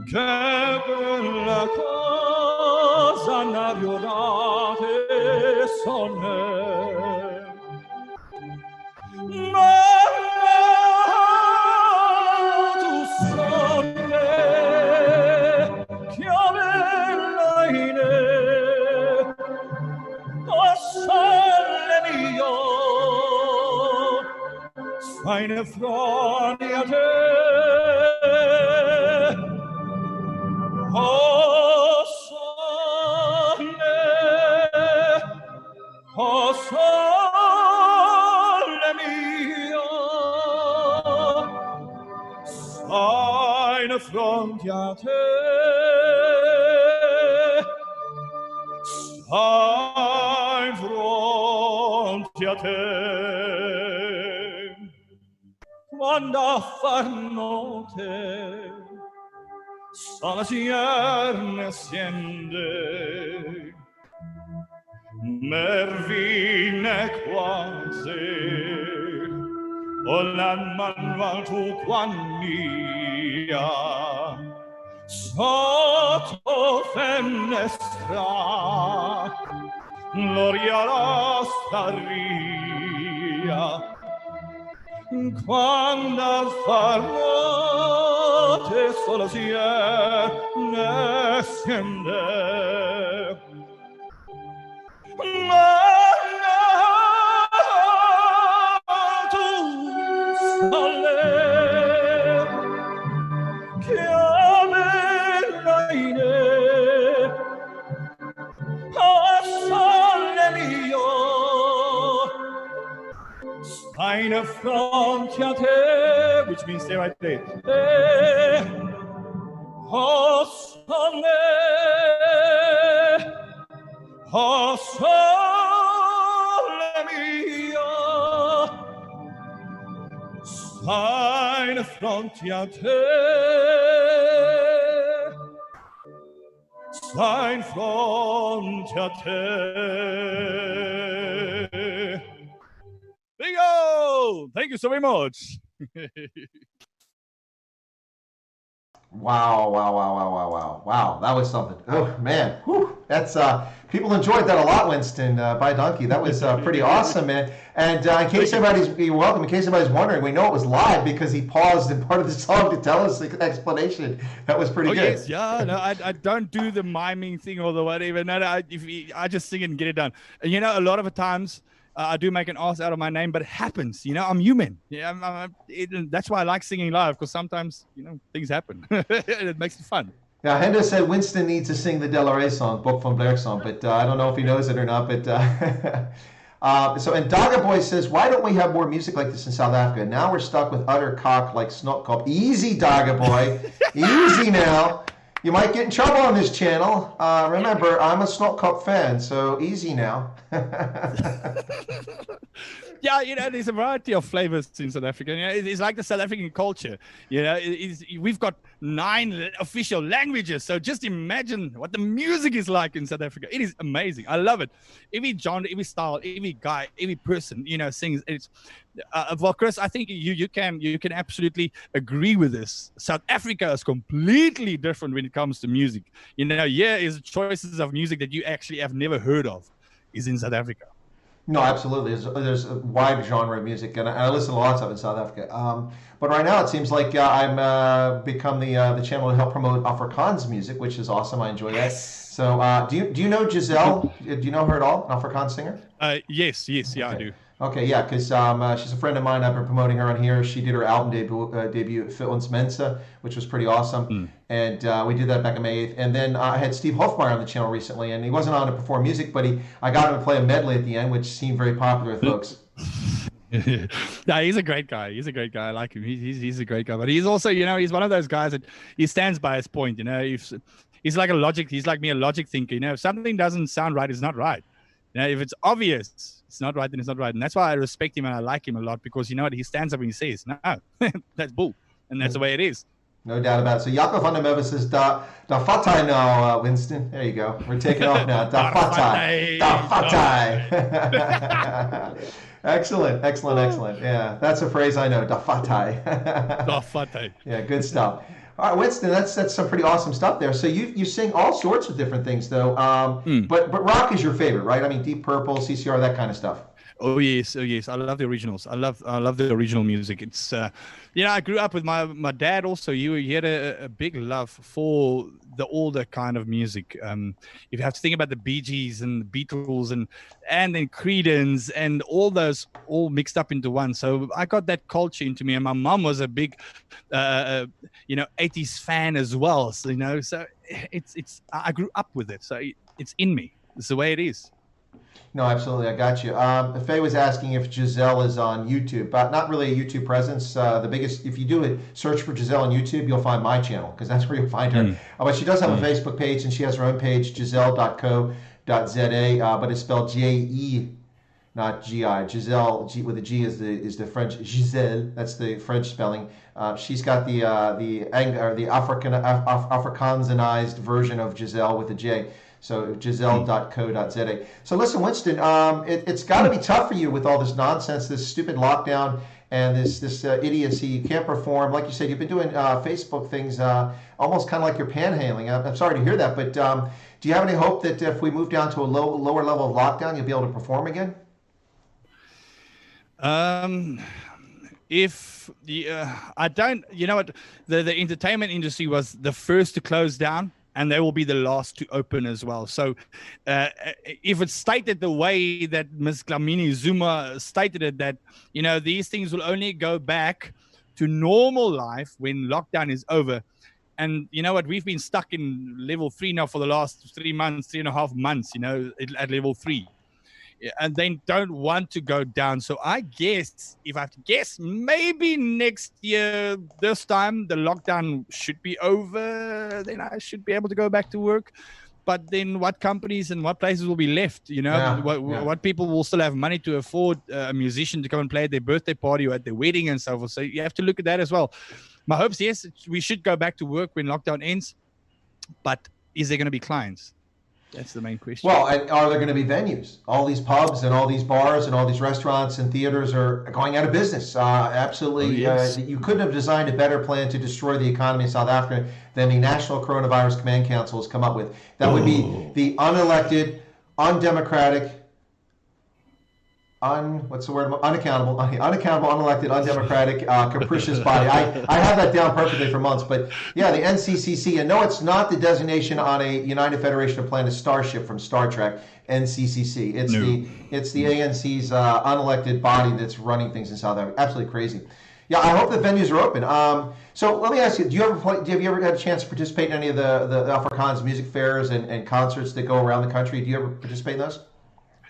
che bella cosa n'arionate sonne, ma tu sonne, che bella ine, o sole mio, stai fronte a te. O sole mio, stai in fronte a te, stai in fronte a te, quando far notte, sola cierne scende, mervine quasi, o la mano tu quania, sotto finestra, gloria la staria, quando farnote sola ne scende, ma tu sole che amerai o sole mio, stai in fronte a te, which means stay right there. O sole, o sole mio, stai in fronte a te, stai in fronte a te. Bingo! Thank you so very much. Wow, wow, wow, wow, wow, wow, wow. That was something. Oh man, whew. That's people enjoyed that a lot, Winston. By Donkey, that was pretty awesome, man. And in case Thank you. anybody's, you're welcome. In case anybody's wondering, we know it was live because he paused in part of the song to tell us the explanation. That was pretty Oh good. yes, yeah. No, I don't do the miming thing or the whatever. No, no. I just sing it and get it done. And a lot of the times I do make an ass out of my name, but it happens. I'm human. Yeah, that's why I like singing live because sometimes things happen. It makes it fun. Yeah, Hendo said Winston needs to sing the Delare song, Book from Blair song, but I don't know if he knows it or not. But and Dogger Boy says, why don't we have more music like this in South Africa? Now we're stuck with utter cock like Snotkop. Easy, Dogger Boy, easy now. You might get in trouble on this channel. Remember, I'm a Snotkop fan, so easy now. Yeah, there's a variety of flavors in South Africa. It's like the South African culture. We've got 9 official languages. So just imagine what the music is like in South Africa. It is amazing. I love it. Every genre, every style, every guy, every person, sings. It's well, Chris, I think you can absolutely agree with this. South Africa is completely different when it comes to music. Here is choices of music that you actually have never heard of is in South Africa. No, absolutely. There's a wide genre of music, and I listen to lots of it in South Africa. But right now, it seems like I'm become the channel to help promote Afrikaans music, which is awesome. I enjoy that. So, do you know Giselle? Do you know her at all? An Afrikaans singer? Yes, yeah, I do. Okay, yeah, because she's a friend of mine. I've been promoting her on here. She did her album debut at Fit Ons Mensa, which was pretty awesome. And we did that back on May 8th. And then I had Steve Hofmeyer on the channel recently, and he wasn't on to perform music, but I got him to play a medley at the end, which seemed very popular with folks. No, he's a great guy. He's a great guy. I like him. He's a great guy. But he's also, he's one of those guys that he stands by his point. He's like he's like me, a logic thinker. If something doesn't sound right, it's not right. If it's obvious, it's not right, then it's not right. And that's why I respect him and I like him a lot because he stands up and he says, no, that's bull. And that's the way it is. No doubt about it. So Jacob van der Merwe says, da fatai now, Winston. There you go. We're taking off now. Da fatai. Da fatai. Excellent. Yeah, that's a phrase I know. Da fatai. Da fatai. Yeah, good stuff. All right, Winston, that's some pretty awesome stuff there. So you sing all sorts of different things, though. But rock is your favorite, right? I mean, Deep Purple, CCR, that kind of stuff. Oh yes. I love the originals. I love the original music. It's I grew up with my dad also. He had a big love for the older kind of music. If you have to think about the Bee Gees and the Beatles and then Creedence and all those all mixed up into one. So I got that culture into me, and my mom was a big 80s fan as well. So so it's I grew up with it. So it's in me. It's the way it is. No, absolutely. I got you. Faye was asking if Giselle is on YouTube, but not really a YouTube presence. The biggest, if you do it, search for Giselle on YouTube, you'll find my channel because that's where you'll find her. But she does have a Facebook page and she has her own page, giselle.co.za, but it's spelled J-E, not G-I. Giselle, with a G is the French Giselle. That's the French spelling. She's got the Afrikaanized version of Giselle with a J. So giselle.co.za. So listen, Winston, it's got to be tough for you with all this nonsense, this stupid lockdown, and this idiocy. You can't perform. Like you said, you've been doing Facebook things almost kind of like you're panhandling. I'm sorry to hear that, but do you have any hope that if we move down to a lower level of lockdown, you'll be able to perform again? If I don't, what, the entertainment industry was the first to close down. And they will be the last to open as well. So if it's stated the way that Ms. Dlamini Zuma stated it, that, these things will only go back to normal life when lockdown is over. And you know what? We've been stuck in level 3 now for the last 3.5 months, at level 3. And they don't want to go down. So I guess, if I have to guess, maybe next year, this time, the lockdown should be over. Then I should be able to go back to work. But then what companies and what places will be left? What people will still have money to afford a musician to come and play at their birthday party or at their wedding and so forth. So you have to look at that as well. My hopes, yes, we should go back to work when lockdown ends. But is there going to be clients? That's the main question. Well, and are there going to be venues? All these pubs and all these bars and all these restaurants and theaters are going out of business. Absolutely. Oh, yes. You couldn't have designed a better plan to destroy the economy in South Africa than the National Coronavirus Command Council has come up with. That would be the unelected, undemocratic, unaccountable, unelected, undemocratic, capricious body. I have that down perfectly for months. But yeah, the NCCC, and no, it's not the designation on a United Federation of Planet starship from Star Trek, NCCC. It's the ANC's unelected body that's running things in South Africa. Absolutely crazy. Yeah, I hope the venues are open. So let me ask you, have you ever had a chance to participate in any of the Afrikaans music fairs and concerts that go around the country? Do you ever participate in those?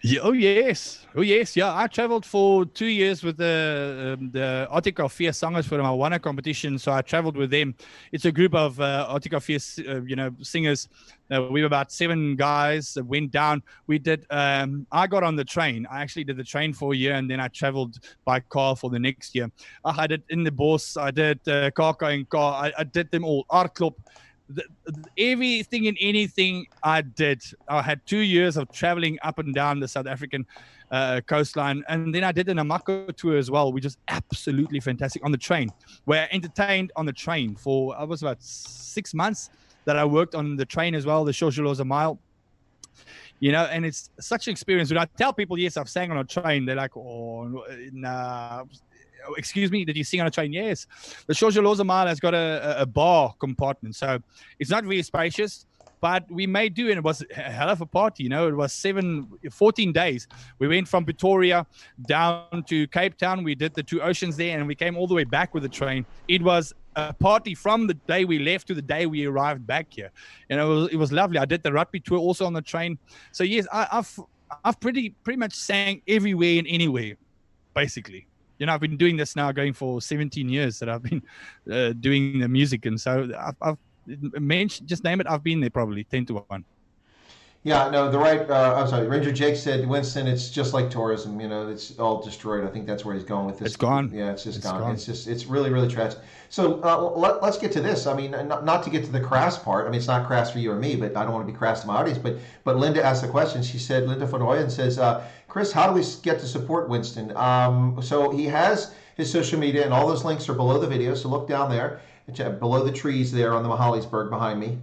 Yeah, oh yes. Yeah, I traveled for 2 years with the Artikel 4 singers for the Mawana competition. So I traveled with them. It's a group of Artikel 4, singers. We were about 7 guys that went down. We did. I got on the train. I actually did the train for a year, and then I traveled by car for the next year. I did in the Bos. I did car. I did them all. Art Club. Everything and anything I did. I had 2 years of traveling up and down the South African coastline, and then I did an Amako tour as well, which is absolutely fantastic on the train, where I entertained on the train for I was about 6 months that I worked on the train as well, the Shosholoza Mile. And it's such an experience. When I tell people, yes, I've sang on a train, they're like, oh, nah. Excuse me, did you sing on a train? Yes. The Shosholoza Mile has got a bar compartment, so it's not very spacious, but we may do, and it was a hell of a party. It was 14 days. We went from Pretoria down to Cape Town. We did the 2 oceans there, and we came all the way back with the train. It was a party from the day we left to the day we arrived back here, and it was lovely. I did the rugby tour also on the train. So yes, I've pretty much sang everywhere and anywhere, basically. I've been doing this now going for 17 years that I've been doing the music. And so I've mentioned, just name it, I've been there probably 10 to 1. Yeah, no, I'm sorry. Ranger Jake said, Winston, it's just like tourism. It's all destroyed. I think that's where he's going with this. It's gone. Yeah, it's gone. It's really, really tragic. So let's get to this. I mean, not to get to the crass part. I mean, it's not crass for you or me, but I don't want to be crass to my audience. But Linda asked the question. She said, Linda van Ooyen says, Chris, how do we get to support Winston? So he has his social media, and all those links are below the video. So look down there. Below the trees there on the Mahalisburg behind me.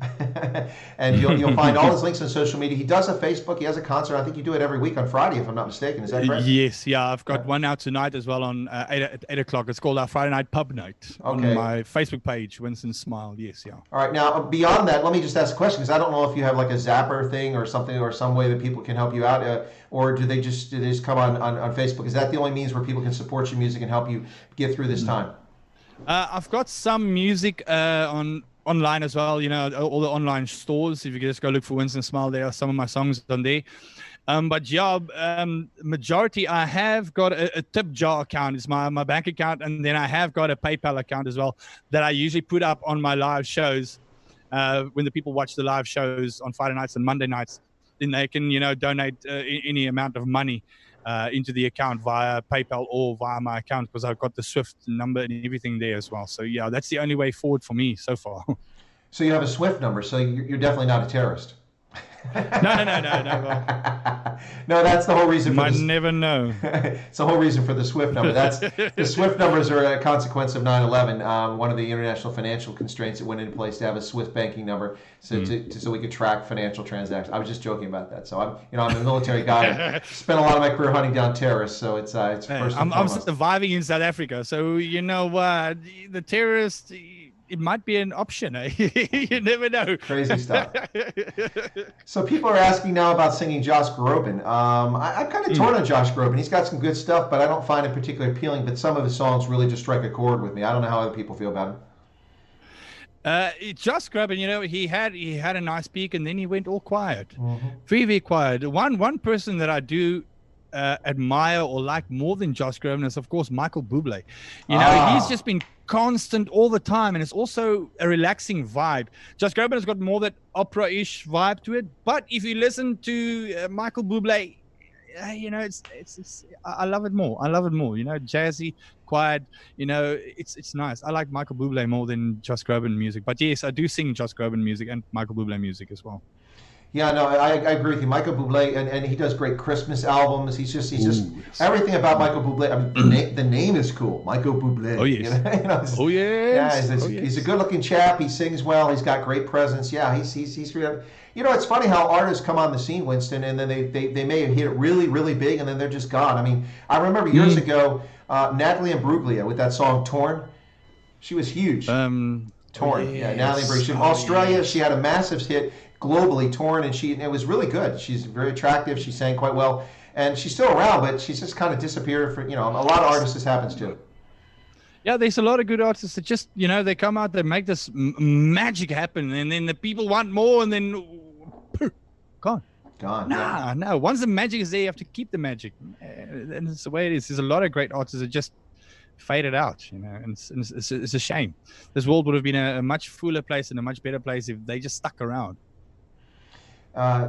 And you'll find all his links on social media. He does a Facebook. He has a concert. I think you do it every week on Friday, if I'm not mistaken. Is that correct? Yes. Yeah. I've got one out tonight as well on 8 o'clock. It's called our Friday Night Pub Night on my Facebook page, Winston Smile. Yes. Yeah. All right. Now, beyond that, let me just ask a question, because I don't know if you have like a Zapper thing or something, or some way that people can help you out, or do they just come on Facebook? Is that the only means where people can support your music and help you get through this time? I've got some music online as well, all the online stores. If you can just go look for Winston Smile, there are some of my songs on there. But yeah, majority, I have got a tip jar account. It's my bank account. And then I have got a PayPal account as well that I usually put up on my live shows. When the people watch the live shows on Friday nights and Monday nights, then they can, donate any amount of money into the account via PayPal or via my account, because I've got the Swift number and everything there as well. So yeah, that's the only way forward for me so far. So you have a Swift number, so you're definitely not a terrorist. No. No, that's the whole reason. You might never know. It's the whole reason for the Swift number. The Swift numbers are a consequence of 9/11. One of the international financial constraints that went into place to have a Swift banking number, so we could track financial transactions. I was just joking about that. So I'm a military guy. Spent a lot of my career hunting down terrorists. So it's first and foremost. I'm surviving in South Africa. So the terrorists, it might be an option. You never know. Crazy stuff. So people are asking now about singing Josh Groban. I'm kind of torn on Josh Groban. He's got some good stuff, but I don't find it particularly appealing. But some of his songs really just strike a chord with me. I don't know how other people feel about him. Josh Groban, he had a nice peak, and then he went all quiet. Very, very quiet. One person that I do admire or like more than Josh Groban is, of course, Michael Bublé. He's just been constant all the time, and it's also a relaxing vibe. Josh Groban has got more that opera-ish vibe to it, but if you listen to Michael Bublé, I love it more. Jazzy, quiet, it's nice. I like Michael Bublé more than Josh Groban music, but yes, I do sing Josh Groban music and Michael Bublé music as well. Yeah, no, I agree with you. Michael Bublé, and he does great Christmas albums. He's just everything about Michael Bublé. I mean, the name is cool, Michael Bublé. Oh yes. Oh yes. He's a good-looking chap. He sings well. He's got great presence. Yeah, he's really. It's funny how artists come on the scene, Winston, and then they may have hit it really, really big, and then they're just gone. I mean, I remember years ago, Natalie Imbruglia with that song "Torn." She was huge. Torn. Yeah, Natalie Imbruglia. From Australia, she had a massive hit globally, Torn, and it was really good. She's very attractive. She sang quite well, and she's still around, but she's just kind of disappeared. For a lot of artists this happens to. Yeah, there's a lot of good artists that just they come out, they make this magic happen, and then the people want more, and then gone. No. Once the magic is there, you have to keep the magic, and it's the way it is. There's a lot of great artists that just faded out, and it's a shame. This world would have been a much fuller place and a much better place if they just stuck around.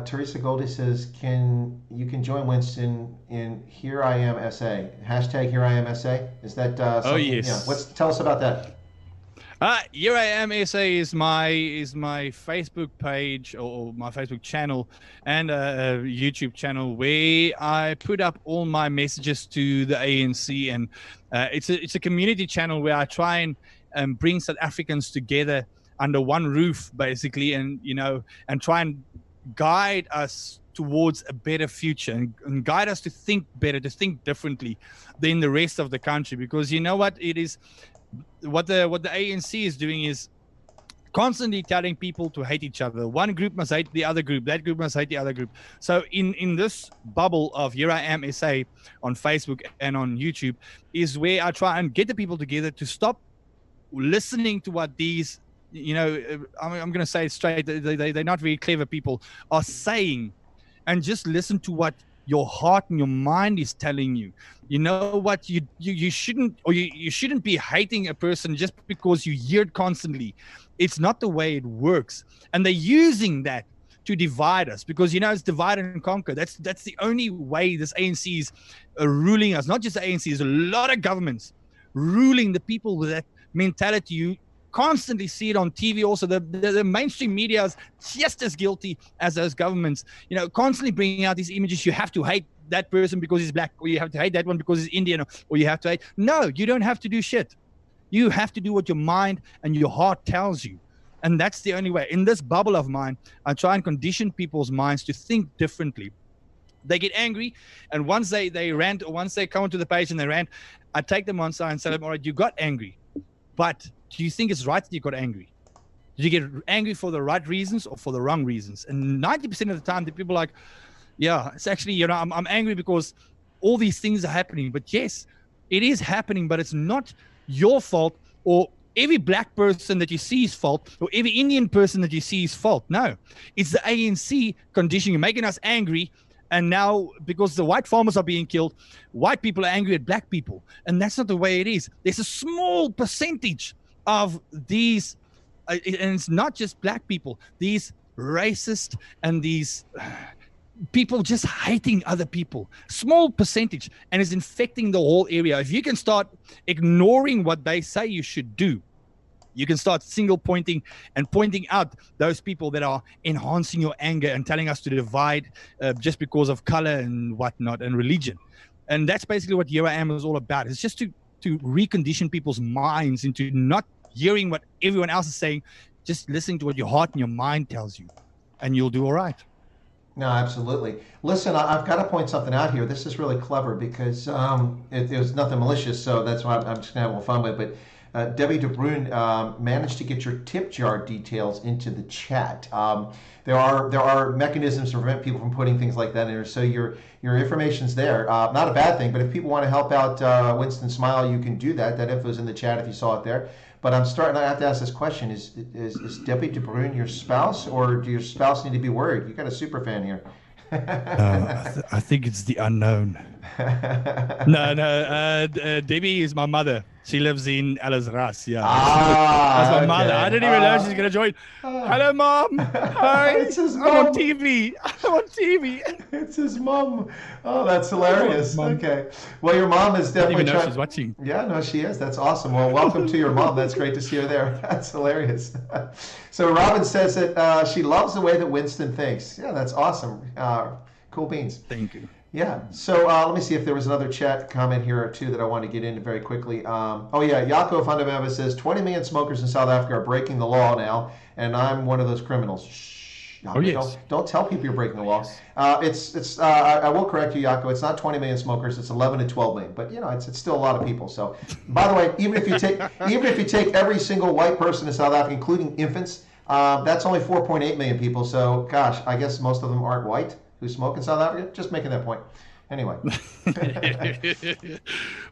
Teresa Goldie says, you can join Winston in Here I Am SA. Hashtag Here I Am SA. Is that something? Oh yes. Yeah. Tell us about that. Here I Am SA is my Facebook page or my Facebook channel and a YouTube channel where I put up all my messages to the ANC, and it's a community channel where I try and bring South Africans together under one roof, basically, and try and guide us towards a better future and guide us to think better, to think differently than the rest of the country. Because it is what the ANC is doing is constantly telling people to hate each other. One group must hate the other group, that group must hate the other group. So in this bubble of Here I Am SA on Facebook and on YouTube is where I try and get the people together to stop listening to what these I'm going to say it straight, they're not very clever people are saying, and just listen to what your heart and your mind is telling you. You know what, you shouldn't, or you shouldn't be hating a person just because you hear it constantly. It's not the way it works, and they're using that to divide us, because it's divide and conquer. That's the only way this ANC is ruling us. Not just the ANC, there's a lot of governments ruling the people with that mentality. You constantly see it on TV. Also, the mainstream media is just as guilty as those governments. Constantly bringing out these images. You have to hate that person because he's black, or you have to hate that one because he's Indian, or you have to hate. No, you don't have to do shit. You have to do what your mind and your heart tells you, and that's the only way. In this bubble of mine, I try and condition people's minds to think differently. They get angry, and once they rant, or once they come onto the page and they rant, I take them on side and tell them, all right, you got angry, but do you think it's right that you got angry? Did you get angry for the right reasons or for the wrong reasons? And 90% of the time, the people are like, yeah, it's actually, I'm angry because all these things are happening. But yes, it is happening, but it's not your fault, or every black person that you see is fault, or every Indian person that you see is fault. No, it's the ANC conditioning, making us angry. And now, because the white farmers are being killed, white people are angry at black people. And that's not the way it is. There's a small percentage of these, and it's not just black people, these racist and these people just hating other people. Small percentage, and it's infecting the whole area. If you can start ignoring what they say you should do, you can start single pointing and pointing out those people that are enhancing your anger and telling us to divide just because of color and whatnot and religion. And that's basically what Here I Am is all about. It's just to recondition people's minds into not hearing what everyone else is saying, just listening to what your heart and your mind tells you, and you'll do all right. No, absolutely. Listen, I've got to point something out here. This is really clever because it was nothing malicious, so that's why I'm just going to have a little fun with it. But Debbie De Bruin managed to get your tip jar details into the chat. There are mechanisms to prevent people from putting things like that in there, so your information's there. Not a bad thing, but if people want to help out Winston Smile, you can do that. That info's in the chat if you saw it there. But I have to ask this question: Is Debbie De Bruin your spouse, or do your spouse need to be worried? You got a super fan here. I think it's the unknown. No, Debbie is my mother. She lives in Ellisras. Yeah, that's my mother. Okay. I didn't even know she's gonna join. Hello, mom. Hi. It's his I'm mom. on TV. I'm on TV. It's his mom. Oh, that's hilarious. Mom. Okay. Well, your mom is I definitely didn't even know she's watching. Yeah, no, she is. That's awesome. Well, welcome to your mom. That's great to see her there. That's hilarious. So Robin says that she loves the way that Winston thinks. Yeah, that's awesome. Cool beans. Thank you. Yeah. So let me see if there was another chat comment here or two that I want to get into very quickly. Oh yeah, Jaco Fundameva says 20 million smokers in South Africa are breaking the law now, and I'm one of those criminals. Shh. Jaco, yes. Don't tell people you're breaking the law. I will correct you, Jaco. It's not 20 million smokers. It's 11 to 12 million. But it's still a lot of people. So, by the way, even if you take every single white person in South Africa, including infants, that's only 4.8 million people. So, gosh, I guess most of them aren't white who smoke in South Africa. Just making that point. Anyway.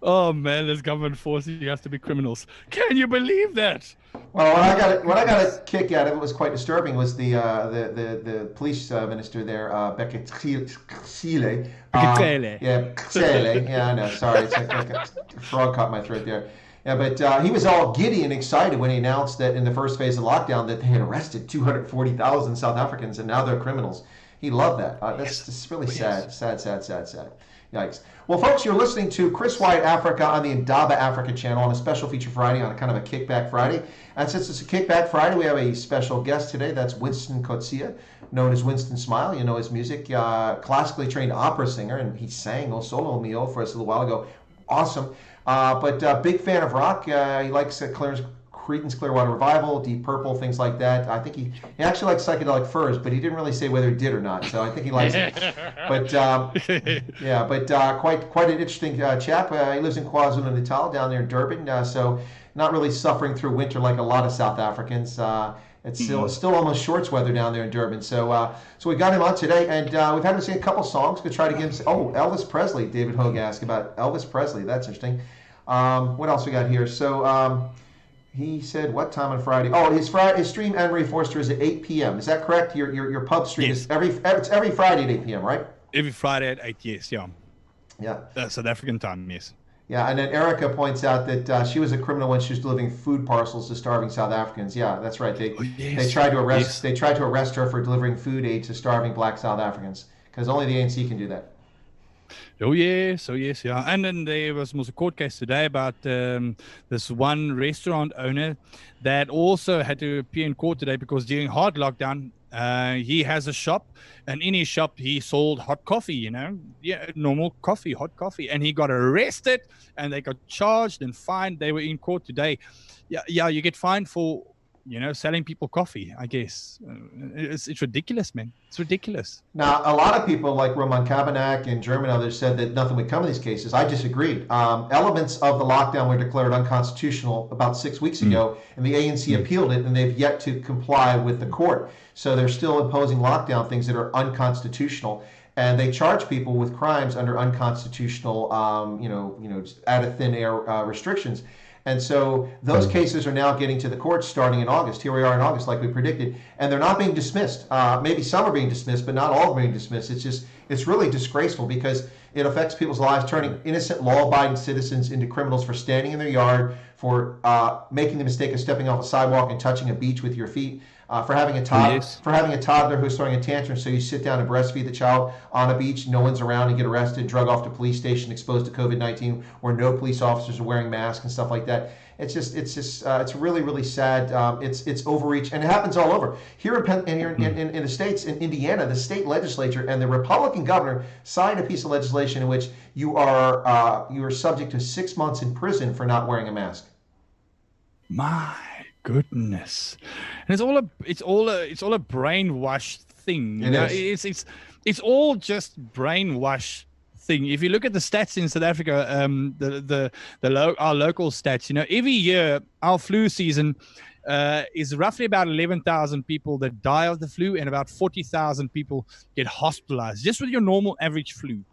Oh man, this government forces you have to be criminals. Can you believe that? Well, what I got a kick out of it was quite disturbing was the police minister there, Coetzee. Yeah, Coetzee. Yeah, I know. Sorry, it's like a frog caught my throat there. Yeah, but he was all giddy and excited when he announced that in the first phase of lockdown that they had arrested 240,000 South Africans and now they're criminals. He loved that. That's really sad. Sad. Yikes. Well, folks, you're listening to Chris Wyatt Africa on the Indaba Africa channel on a special feature Friday on a kind of a Kickback Friday. And since it's a Kickback Friday, we have a special guest today. That's WINSTON Coetzee, known as Winston Smile. You know his music, classically trained opera singer, and he sang O Solo Mio for us a little while ago. Awesome. But big fan of rock. He likes Creedence Clearwater Revival, Deep Purple, things like that. I think he actually likes Psychedelic Furs, but he didn't really say whether he did or not. So I think he likes it. But quite an interesting chap. He lives in KwaZulu-Natal down there in Durban. So not really suffering through winter like a lot of South Africans. It's still almost shorts weather down there in Durban. So we got him on today, and we've had him sing a couple songs. We'll try to get him. Oh, Elvis Presley. David Hogue asked about Elvis Presley. That's interesting. What else we got here? So. He said, what time on Friday? Oh, his stream, Anne-Marie Forster, is at 8 p.m. Is that correct? Your pub stream is every Friday at 8 p.m., right? Every Friday at 8, yes, yeah. Yeah. That's South African time, yes. Yeah, and then Erica points out that she was a criminal when she was delivering food parcels to starving South Africans. Yeah, that's right. They tried to arrest her for delivering food aid to starving Black South Africans because only the ANC can do that. Oh yes, yeah. And then there was a court case today about this one restaurant owner that also had to appear in court today because during hard lockdown, he has a shop, and in his shop he sold hot coffee, normal coffee, hot coffee, and he got arrested and they got charged and fined. They were in court today. Yeah, you get fined for selling people coffee, I guess. It's ridiculous, man. It's ridiculous. Now, a lot of people like Roman Kabanak and German others said that nothing would come of these cases. I disagreed. Elements of the lockdown were declared unconstitutional about 6 weeks ago, and the ANC appealed it, and they've yet to comply with the court. So they're still imposing lockdown things that are unconstitutional. And they charge people with crimes under unconstitutional, just out of thin air restrictions. And so those cases are now getting to the courts starting in August. Here we are in August, like we predicted, and they're not being dismissed. Maybe some are being dismissed, but not all are being dismissed. It's really disgraceful because it affects people's lives, turning innocent law-abiding citizens into criminals for standing in their yard, for making the mistake of stepping off a sidewalk and touching a beach with your feet. For having a toddler who's throwing a tantrum, so you sit down and breastfeed the child on a beach, no one's around, and get arrested, drug off to police station, exposed to COVID-19, where no police officers are wearing masks and stuff like that. It's really, really sad. It's overreach, and it happens all over. Here in the states, in Indiana, the state legislature and the Republican governor signed a piece of legislation in which you are subject to 6 months in prison for not wearing a mask. My goodness, and it's all a brainwashed thing. It's all just brainwash thing. If you look at the stats in South Africa, our local stats, every year our flu season is roughly about 11,000 people that die of the flu, and about 40,000 people get hospitalized just with your normal average flu.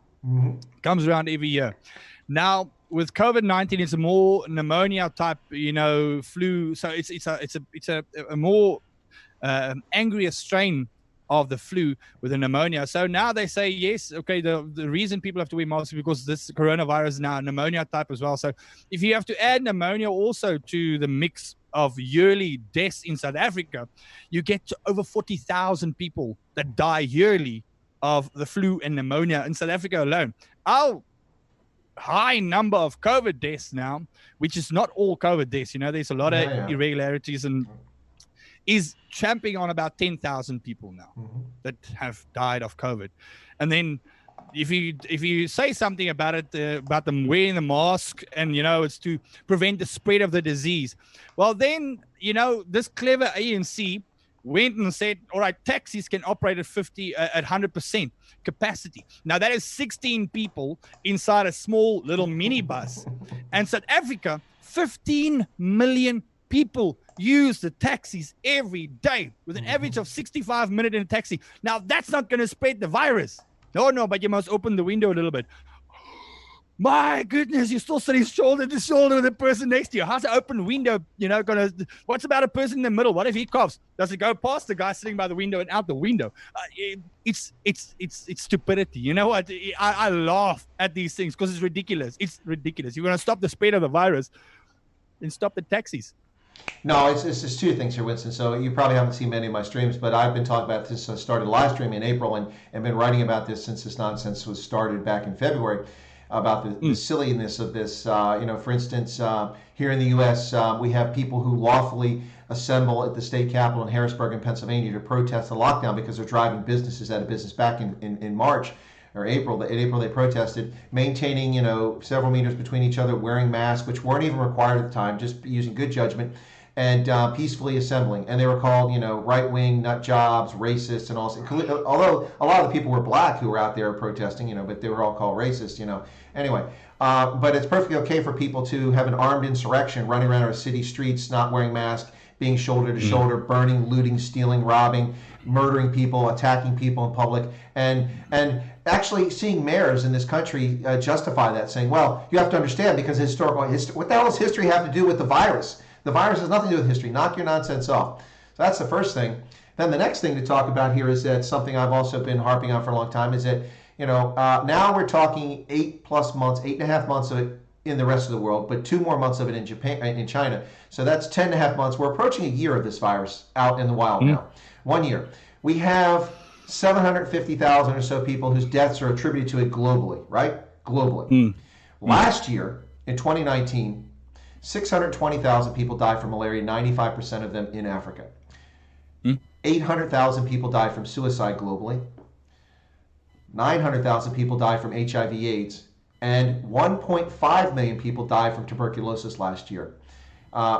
Comes around every year. Now with COVID-19, it's a more pneumonia type, flu. So it's a more angrier strain of the flu with the pneumonia. So now they say, yes, okay, the reason people have to wear masks is because this coronavirus is now a pneumonia type as well. So if you have to add pneumonia also to the mix of yearly deaths in South Africa, you get to over 40,000 people that die yearly of the flu and pneumonia in South Africa alone. Our high number of COVID deaths now, which is not all COVID deaths, there's a lot of irregularities, and is champing on about 10,000 people now that have died of COVID. And then if you say something about it, about them wearing the mask and, it's to prevent the spread of the disease, well, then, this clever ANC went and said, all right, taxis can operate at 100% capacity. Now, that is 16 people inside a small little minibus. And South Africa, 15 million people use the taxis every day with an average of 65 minutes in a taxi. Now, that's not going to spread the virus. No, but you must open the window a little bit. My goodness, you're still sitting shoulder to shoulder with the person next to you. How's an open window, what's about a person in the middle? What if he coughs? Does it go past the guy sitting by the window and out the window? It's stupidity. You know what? I laugh at these things because it's ridiculous. It's ridiculous. You're going to stop the spread of the virus and stop the taxis. No, it's just two things here, Winston. So you probably haven't seen many of my streams, but I've been talking about this. I started live streaming in April and been writing about this since this nonsense was started back in February, about the silliness of this. For instance, here in the U.S., we have people who lawfully assemble at the state capitol in Harrisburg in Pennsylvania to protest the lockdown because they're driving businesses out of business back in March. Or April. In April, they protested, maintaining, several meters between each other, wearing masks, which weren't even required at the time, just using good judgment, and peacefully assembling. And they were called, right-wing, nut jobs, racists, and all. Although a lot of the people were black who were out there protesting, but they were all called racist, Anyway, but it's perfectly okay for people to have an armed insurrection running around our city streets, not wearing masks, being shoulder to shoulder, burning, looting, stealing, robbing, murdering people, attacking people in public, and actually seeing mayors in this country justify that, saying, well, you have to understand, because what the hell does history have to do with the virus? The virus has nothing to do with history. Knock your nonsense off. So that's the first thing. Then the next thing to talk about here is that something I've also been harping on for a long time is that, now we're talking 8+ months, 8.5 months of it in the rest of the world, but 2 more months of it in Japan, in China. So that's 10.5 months. We're approaching a year of this virus out in the wild now. 1 year. We have 750,000 or so people whose deaths are attributed to it globally, right? Globally. Last year, in 2019, 620,000 people died from malaria, 95% of them in Africa. 800,000 people died from suicide globally. 900,000 people died from HIV/AIDS. And 1.5 million people died from tuberculosis last year.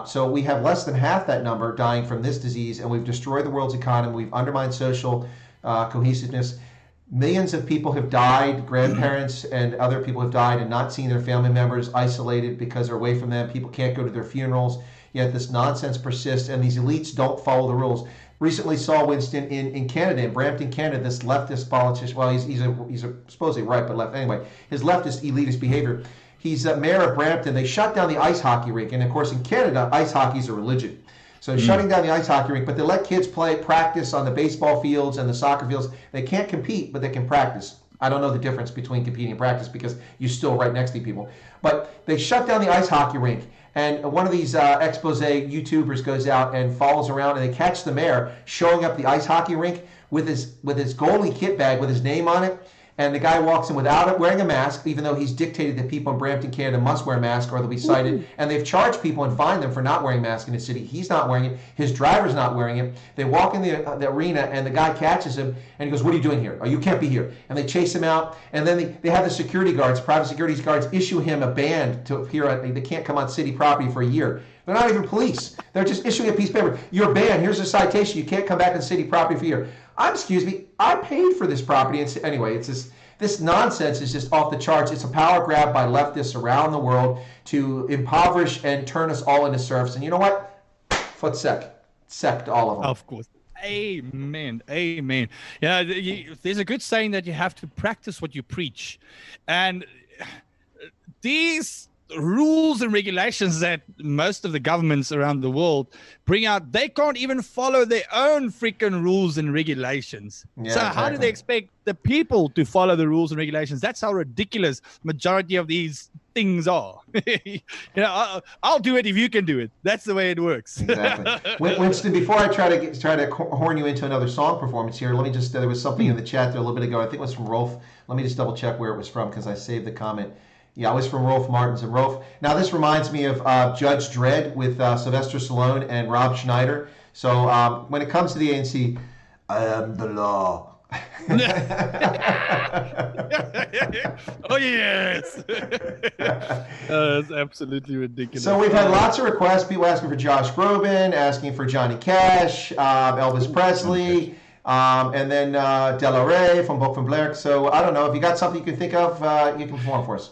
So we have less than half that number dying from this disease, and we've destroyed the world's economy. We've undermined social cohesiveness. Millions of people have died. Grandparents and other people have died and not seen their family members, isolated because they're away from them. People can't go to their funerals. Yet this nonsense persists, and these elites don't follow the rules. Recently saw Winston in Canada, in Brampton, Canada, this leftist politician. Well, he's supposedly right, but left anyway. His leftist elitist behavior. He's mayor of Brampton. They shut down the ice hockey rink, and of course in Canada, ice hockey is a religion. So shutting down the ice hockey rink, but they let kids practice on the baseball fields and the soccer fields. They can't compete, but they can practice. I don't know the difference between competing and practice because you're still right next to people. But they shut down the ice hockey rink. And one of these expose YouTubers goes out and follows around, and they catch the mayor showing up the ice hockey rink with his goalie kit bag with his name on it. And the guy walks in without it, wearing a mask, even though he's dictated that people in Brampton, Canada must wear a mask or they'll be cited. And they've charged people and fined them for not wearing masks in the city. He's not wearing it. His driver's not wearing it. They walk in the arena, and the guy catches him, and he goes, "What are you doing here? Oh, you can't be here." And they chase him out. And then they have the security guards, private security guards, issue him a ban to appear. They can't come on city property for a year. They're not even police. They're just issuing a piece of paper. You're banned. Here's a citation. You can't come back on city property for a year. Excuse me, I paid for this property. And anyway, it's just... This nonsense is just off the charts. It's a power grab by leftists around the world to impoverish and turn us all into serfs. And you know what? Foot sect all of them. Of course. Amen. Amen. Yeah, there's a good saying that you have to practice what you preach. And these rules and regulations that most of the governments around the world bring out, they can't even follow their own freaking rules and regulations. Yeah, so how do they expect the people to follow the rules and regulations? That's how ridiculous majority of these things are. I'll do it if you can do it. That's the way it works. Exactly. Winston, before I try to horn you into another song performance here, let me just, there was something in the chat there a little bit ago. I think it was from Rolf. Let me just double check where it was from because I saved the comment. Yeah, it was from Rolf Martins. And Rolf, now this reminds me of Judge Dredd with Sylvester Stallone and Rob Schneider. So when it comes to the ANC, I am the law. Oh yes. That's absolutely ridiculous. So we've had lots of requests, people asking for Josh Groban, asking for Johnny Cash, Elvis Presley, and then De La Rey from Book from Blair. So I don't know if you got something you can think of, you can perform for us.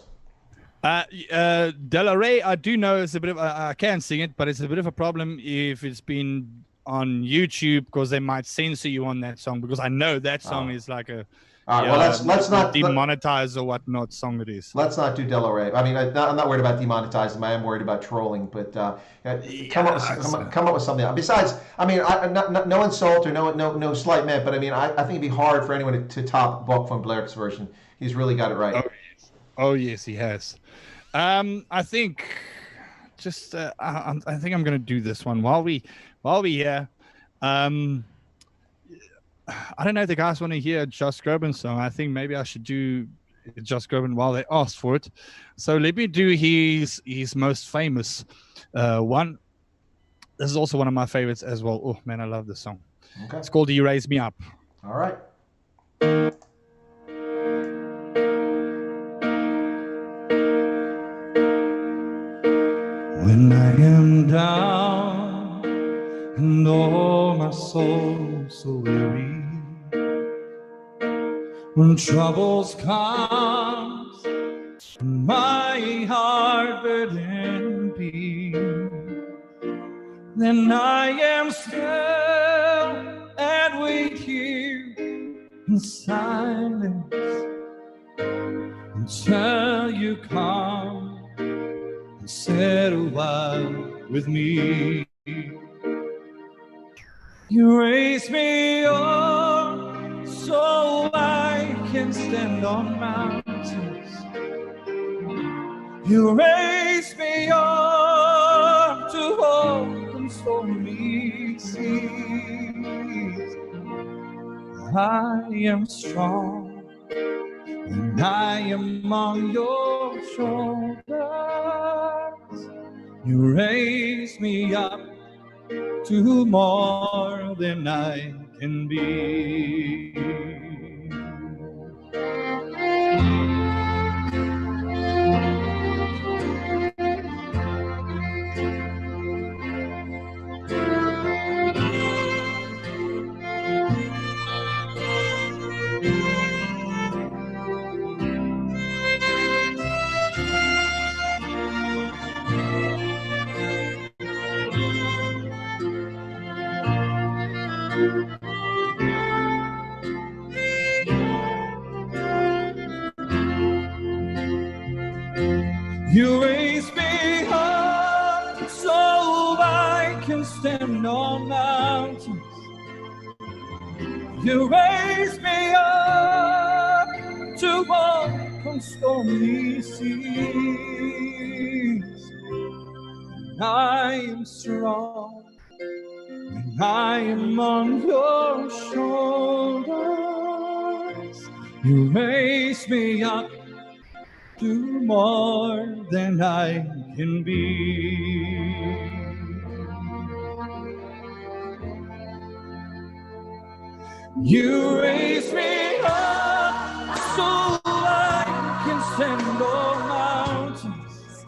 De La Rey, I do know it's a bit of I can sing it, but it's a bit of a problem if it's been on YouTube because they might censor you on that song, because I know that song is like a all right, well, let's not demonetize or whatnot song it is. Let's not do De La Rey. I mean, I'm not worried about demonetizing. I am worried about trolling. But come up with something. Besides, I mean, no insult or no slight meant, but I mean, I think it'd be hard for anyone to top Buck von Blair's version. He's really got it right. Oh yes, he has. I think just I think I'm going to do this one while we here. I don't know if the guys want to hear a Josh Groban song. I think maybe I should do Josh Groban while they ask for it. So let me do his most famous one. This is also one of my favorites as well. Oh man, I love this song. Okay. It's called "You Raise Me Up." All right. When I am down and oh my soul so weary, when troubles comes and my heart burdened be, then I am still and wait here in silence until you come and sit a while with me. You raise me up so I can stand on mountains. You raise me up to open stormy seas. I am strong and I am on your shoulders. You raise me up to more than I can be. You raise me up so I can stand on mountains. You raise me up to walk on stormy seas. And I am strong and I am on your shoulders. You raise me up to more than I can be. You raise me up so I can stand on mountains.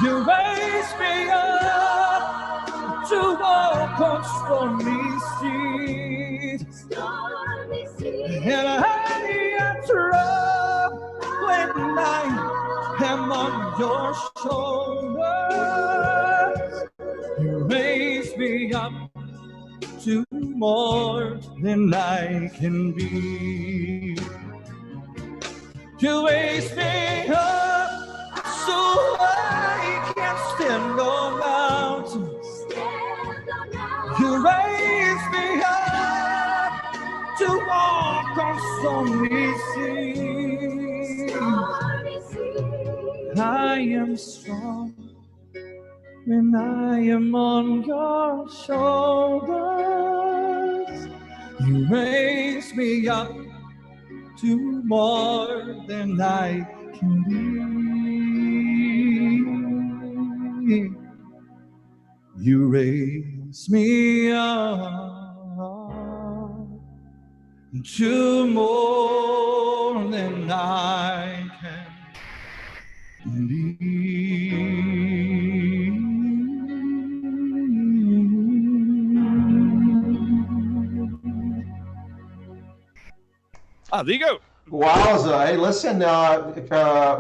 You raise me up to walk on stormy seas. And I am strong when I am on your shoulders. You raise me up to more than I can be. You raise me up stormy seas. I am strong when I am on your shoulders. You raise me up to more than I can be. You raise me up to more than I can be. Ah, there you go. Wowza! Hey, listen,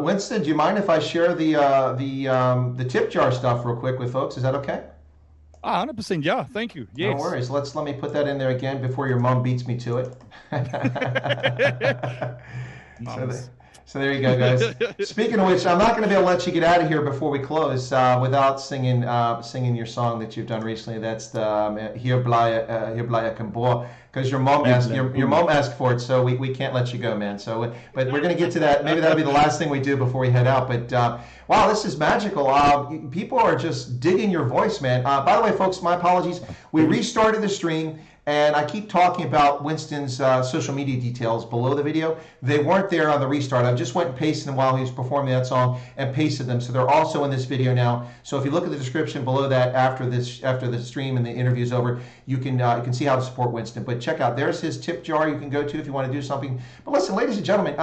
Winston, do you mind if I share the tip jar stuff real quick with folks? Is that okay? 100%, yeah. Thank you. Yes. No worries. Let me put that in there again before your mom beats me to it. So there you go, guys. Speaking of which, I'm not going to be able to let you get out of here before we close without singing your song that you've done recently. That's the Hier blij ik boor, because your mom asked for it, so we can't let you go, man. So, but we're going to get to that. Maybe that'll be the last thing we do before we head out. But wow, this is magical. People are just digging your voice, man. By the way, folks, my apologies. We restarted the stream. And I keep talking about Winston's social media details below the video. They weren't there on the restart. I just went and pasted them while he was performing that song and pasted them. So they're also in this video now. So if you look at the description below that after the stream and the interview is over, you can see how to support Winston. But check out, there's his tip jar you can go to if you want to do something. But listen, ladies and gentlemen,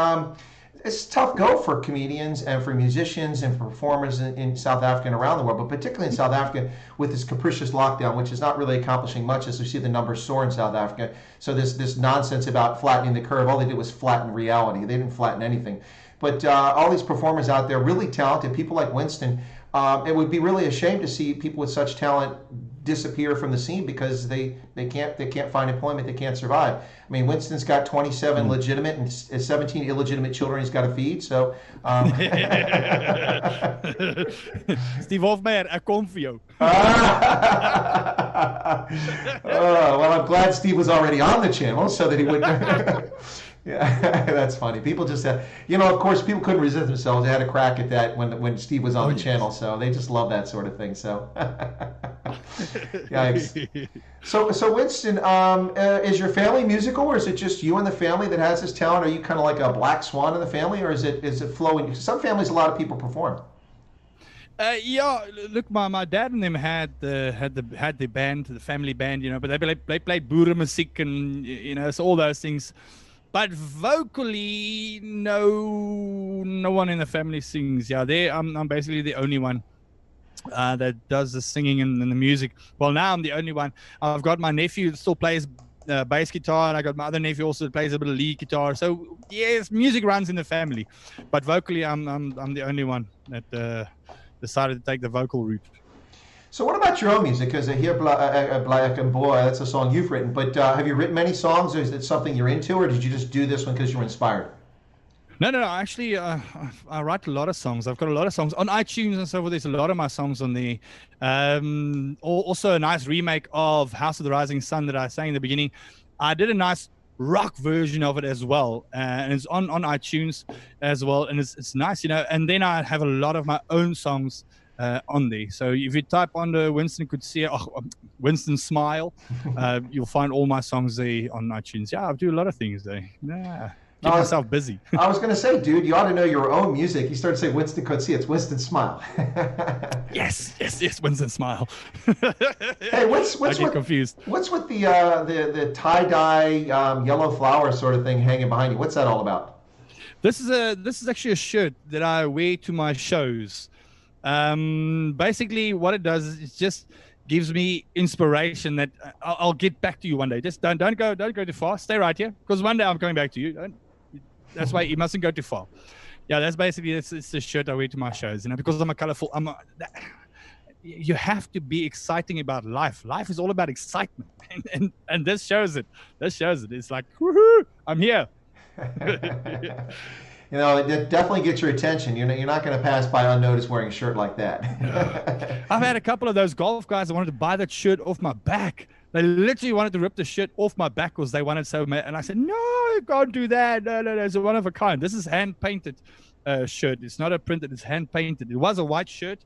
it's a tough go for comedians and for musicians and for performers in South Africa and around the world, but particularly in South Africa with this capricious lockdown, which is not really accomplishing much as we see the numbers soar in South Africa. So this nonsense about flattening the curve, all they did was flatten reality. They didn't flatten anything. But all these performers out there, really talented, people like Winston, it would be really a shame to see people with such talent disappear from the scene because they can't find employment, they can't survive. I mean, Winston's got 27 legitimate and 17 illegitimate children he's got to feed, so Steve Hofmeyer, I come for you. Well, I'm glad Steve was already on the channel so that he wouldn't. Yeah, that's funny. People just had, of course, people couldn't resist themselves. They had a crack at that when Steve was on the channel, so they just love that sort of thing. So, yikes. So Winston, is your family musical, or is it just you and the family that has this talent? Are you kind of like a black swan in the family, or is it flowing? Some families, a lot of people perform. Yeah, look, my dad and them had the band, the family band, but they played boerenmuziek and so all those things. But vocally, no one in the family sings. Yeah, I'm basically the only one that does the singing and the music. Well, now I'm the only one. I've got my nephew that still plays bass guitar, and I got my other nephew also that plays a bit of lead guitar. So yes, music runs in the family, but vocally, I'm the only one that decided to take the vocal route. So what about your own music? Because Hier blij ik boor, that's a song you've written. But have you written many songs, or is it something you're into, or did you just do this one because you were inspired? No. Actually, I write a lot of songs. I've got a lot of songs on iTunes and so forth. There's a lot of my songs on there. Also, a nice remake of House of the Rising Sun that I sang in the beginning. I did a nice rock version of it as well, and it's on iTunes as well. And it's nice, And then I have a lot of my own songs on there. So if you type under Winston Coetzee, Winston Smile, you'll find all my songs there on iTunes. Yeah, I do a lot of things there. Yeah. Keep myself busy. I was going to say, dude, you ought to know your own music. You started to say Winston Coetzee. It's Winston Smile. Yes, Winston Smile. Hey, what's confused? What's with the tie-dye yellow flower sort of thing hanging behind you? What's that all about? This is actually a shirt that I wear to my shows. Basically, what it does is it just gives me inspiration that I'll get back to you one day. Just don't go too far. Stay right here, because one day I'm coming back to you. That's why you mustn't go too far. Yeah, that's basically it's the shirt I wear to my shows. Because I'm a colorful. You have to be exciting about life. Life is all about excitement, and this shows it. It's like, woohoo! I'm here. It definitely gets your attention. You're not going to pass by unnoticed wearing a shirt like that. I've had a couple of those golf guys that wanted to buy that shirt off my back. They literally wanted to rip the shirt off my back because they wanted so mad. And I said, no, you can't do that. No, no, no. It's a one of a kind. This is hand painted shirt. It's not a printed. It's hand painted. It was a white shirt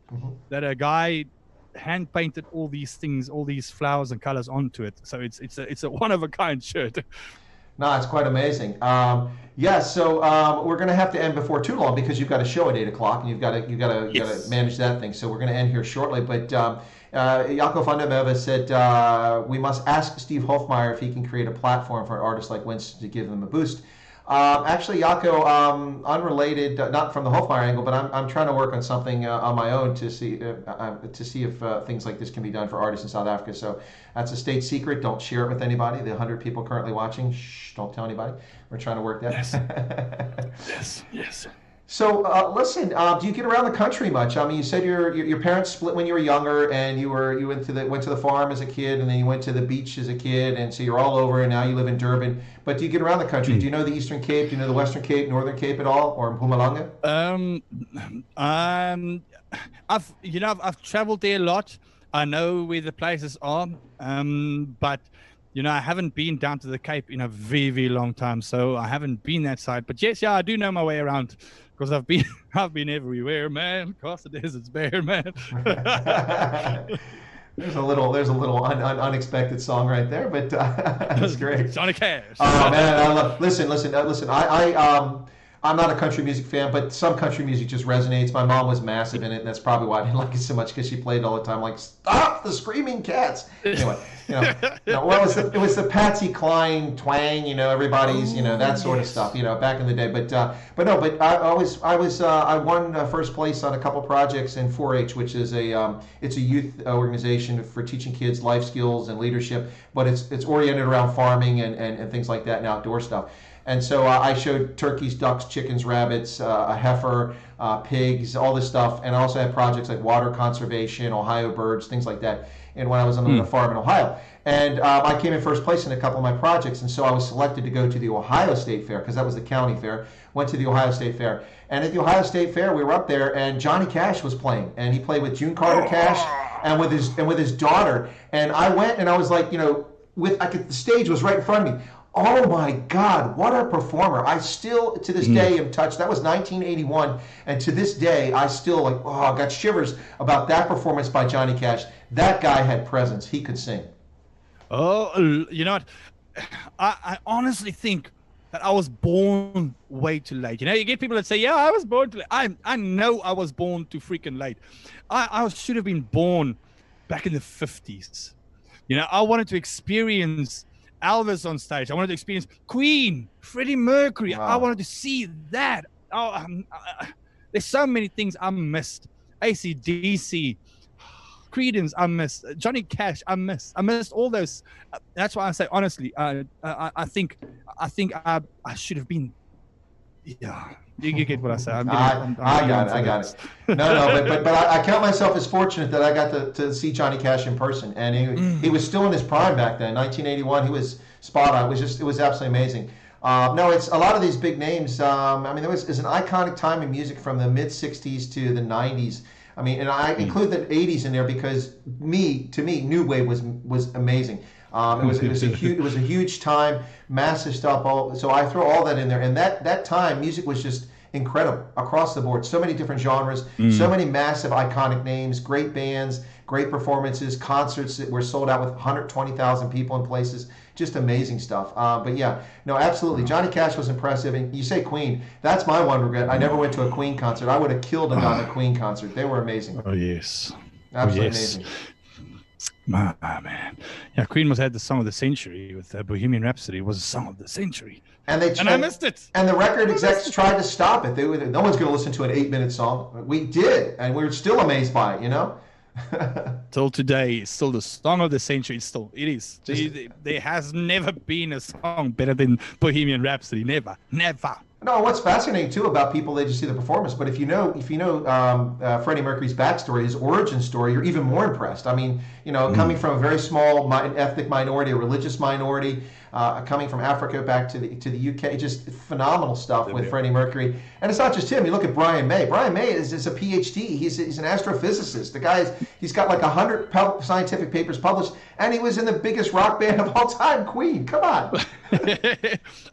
that a guy hand painted all these things, all these flowers and colors onto it. So it's a one of a kind shirt. No, it's quite amazing. So we're going to have to end before too long because you've got a show at 8 o'clock and you've got to manage that thing. So we're going to end here shortly. But Jaco van der Merwe said we must ask Steve Hofmeyer if he can create a platform for an artist like Winston to give them a boost. Actually, Jaco, unrelated, not from the Hofmeyer angle, but I'm trying to work on something on my own to see if things like this can be done for artists in South Africa. So that's a state secret. Don't share it with anybody. The 100 people currently watching, shh, don't tell anybody. We're trying to work that. Yes. So listen, do you get around the country much? I mean, you said your parents split when you were younger, and you went to the farm as a kid, and then you went to the beach as a kid, and so you're all over, and now you live in Durban. But do you get around the country? Do you know the Eastern Cape? Do you know the Western Cape, Northern Cape at all, or Mpumalanga? I've traveled there a lot. I know where the places are, but I haven't been down to the Cape in a very, very long time, so I haven't been that side. But yes, I do know my way around because I've been everywhere, man. Across the desert's bare, man. There's a little unexpected song right there, but that's great. Johnny Cash. Oh man, I love. Listen. I'm not a country music fan, but some country music just resonates. My mom was massive in it, and that's probably why I didn't like it so much because she played all the time, like "Stop the Screaming Cats." Anyway, it was the Patsy Cline twang, everybody's, that sort of stuff, back in the day. I won first place on a couple projects in 4-H, which is it's a youth organization for teaching kids life skills and leadership, but it's oriented around farming and things like that and outdoor stuff. And so I showed turkeys, ducks, chickens, rabbits, a heifer, pigs, all this stuff. And I also had projects like water conservation, Ohio birds, things like that. And when I was on the farm in Ohio. And I came in first place in a couple of my projects. And so I was selected to go to the Ohio State Fair because that was the county fair. Went to the Ohio State Fair. And at the Ohio State Fair, we were up there and Johnny Cash was playing. And he played with June Carter Cash and with his daughter. And I went and I was like, the stage was right in front of me. Oh my God, what a performer. I still, to this day, am touched. That was 1981, and to this day, I still got shivers about that performance by Johnny Cash. That guy had presence. He could sing. Oh, you know what? I honestly think that I was born way too late. You get people that say, yeah, I was born too late. I know I was born too freaking late. I should have been born back in the 50s. I wanted to experience Elvis on stage. I wanted to experience Queen, Freddie Mercury. Wow. I wanted to see that. There's so many things I missed. AC/DC, Creedence, I missed. Johnny Cash, I missed. I missed all those. That's why I say honestly, I think I should have been. Yeah, you get what I say. I got it. No, but I count myself as fortunate that I got to see Johnny Cash in person, and he was still in his prime back then. 1981, he was spot on. It was absolutely amazing. It's a lot of these big names. There was an iconic time in music from the mid '60s to the '90s. And I include the '80s in there because to me, new wave was amazing. It was a huge time, massive stuff. So I throw all that in there, and that time, music was just incredible across the board. So many different genres, so many massive iconic names, great bands, great performances, concerts that were sold out with 120,000 people in places. Just amazing stuff. Absolutely. Johnny Cash was impressive. And you say Queen, that's my one regret. I never went to a Queen concert. I would have killed and gone to a Queen concert. They were amazing. Oh, yes. Absolutely amazing. Man. Yeah, Queen must have had the song of the century with Bohemian Rhapsody. It was the song of the century. And I missed it. And the record execs tried to stop it. No one's going to listen to an 8-minute song. We did, and we were still amazed by it, Till today, it's still the song of the century. It is. There has never been a song better than Bohemian Rhapsody. Never. No, what's fascinating too about people, they just see the performance. But if you know Freddie Mercury's backstory, his origin story, you're even more impressed. Coming from a very small ethnic minority, a religious minority, coming from Africa back to the UK. Just phenomenal stuff with Freddie Mercury. And it's not just him. You look at Brian May. Brian May is a PhD. He's an astrophysicist. The guy he's got like 100 scientific papers published, and he was in the biggest rock band of all time, Queen. Come on.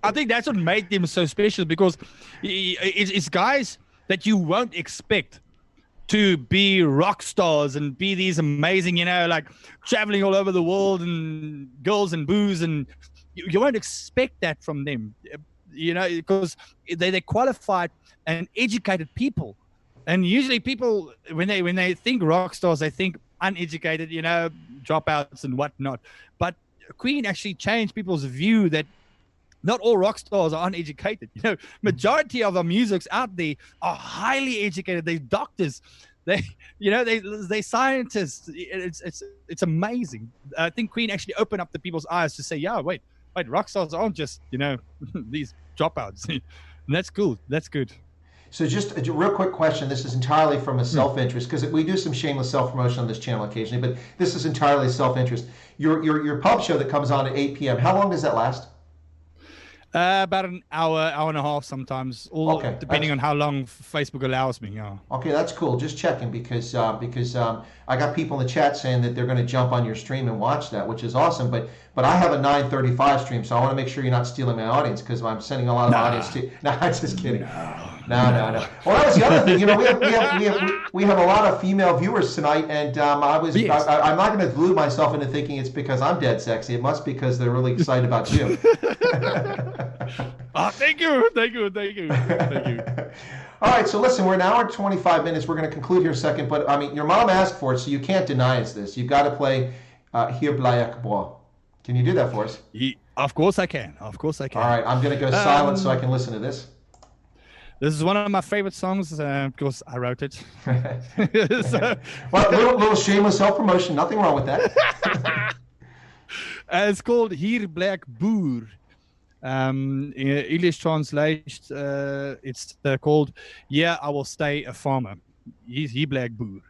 I think that's what made them so special, because it's guys that you won't expect to be rock stars and be these amazing, like traveling all over the world and girls and booze, and you won't expect that from them, because they're qualified and educated people. And usually people, when they think rock stars, they think uneducated, dropouts and whatnot. But Queen actually changed people's view that not all rock stars are uneducated. Majority of our musics out there are highly educated. They're doctors. They scientists. It's amazing. I think Queen actually opened up the people's eyes to say, yeah, wait, rock stars aren't just, these dropouts. And that's cool. That's good. So just a real quick question. This is entirely from a self-interest, because we do some shameless self-promotion on this channel occasionally, but this is entirely self-interest. Your pub show that comes on at 8 p.m., how long does that last? About an hour and a half sometimes, depending on how long Facebook allows me. Yeah. Okay, that's cool. Just checking, because I got people in the chat saying that they're going to jump on your stream and watch that, which is awesome. But I have a 9:35 stream, so I want to make sure you're not stealing my audience, because I'm sending a lot of audience to. No, I'm just kidding. No. Well, that was the other thing. We have a lot of female viewers tonight, and I'm not going to glue myself into thinking it's because I'm dead sexy. It must be because they're really excited about you. Thank you. All right, so listen, we're an hour and 25 minutes. We're going to conclude here in a second, but I mean, your mom asked for it, so you can't deny us this. You've got to play Hier Bly Ek Boy. Can you do that for us? Of course I can. All right, I'm going to go silent so I can listen to this. This is one of my favorite songs, because I wrote it. Well, little shameless self-promotion. Nothing wrong with that. It's called Hier Bly Ek Boer. In English translation, it's called "Yeah, I Will Stay a Farmer." Hier Bly Ek Boer.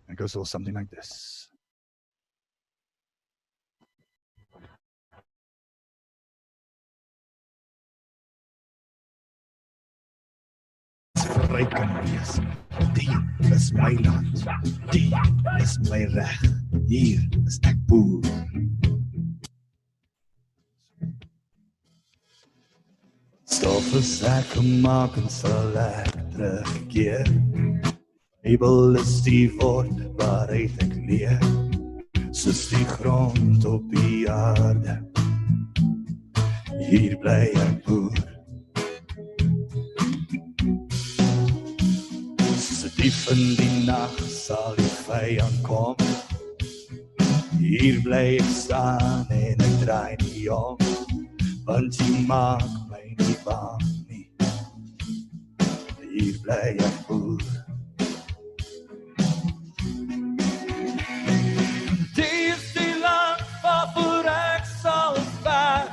It goes all something like this. Ryk kan wees. Die is my land. Die is my reg. Hier is ek boer. Stof is ek gemaak en sal ek terugkeer. Bybel is die woord waaruit ek leer. Soos die grond op die aarde. Hier bly ek boer. Diep in die nacht sal die vyand kom. Hier bly ek staan en ek draai nie om, want jy maak my nie bang nie. Hier bly ek boer. Die is die land waarvoor ek sal vaar.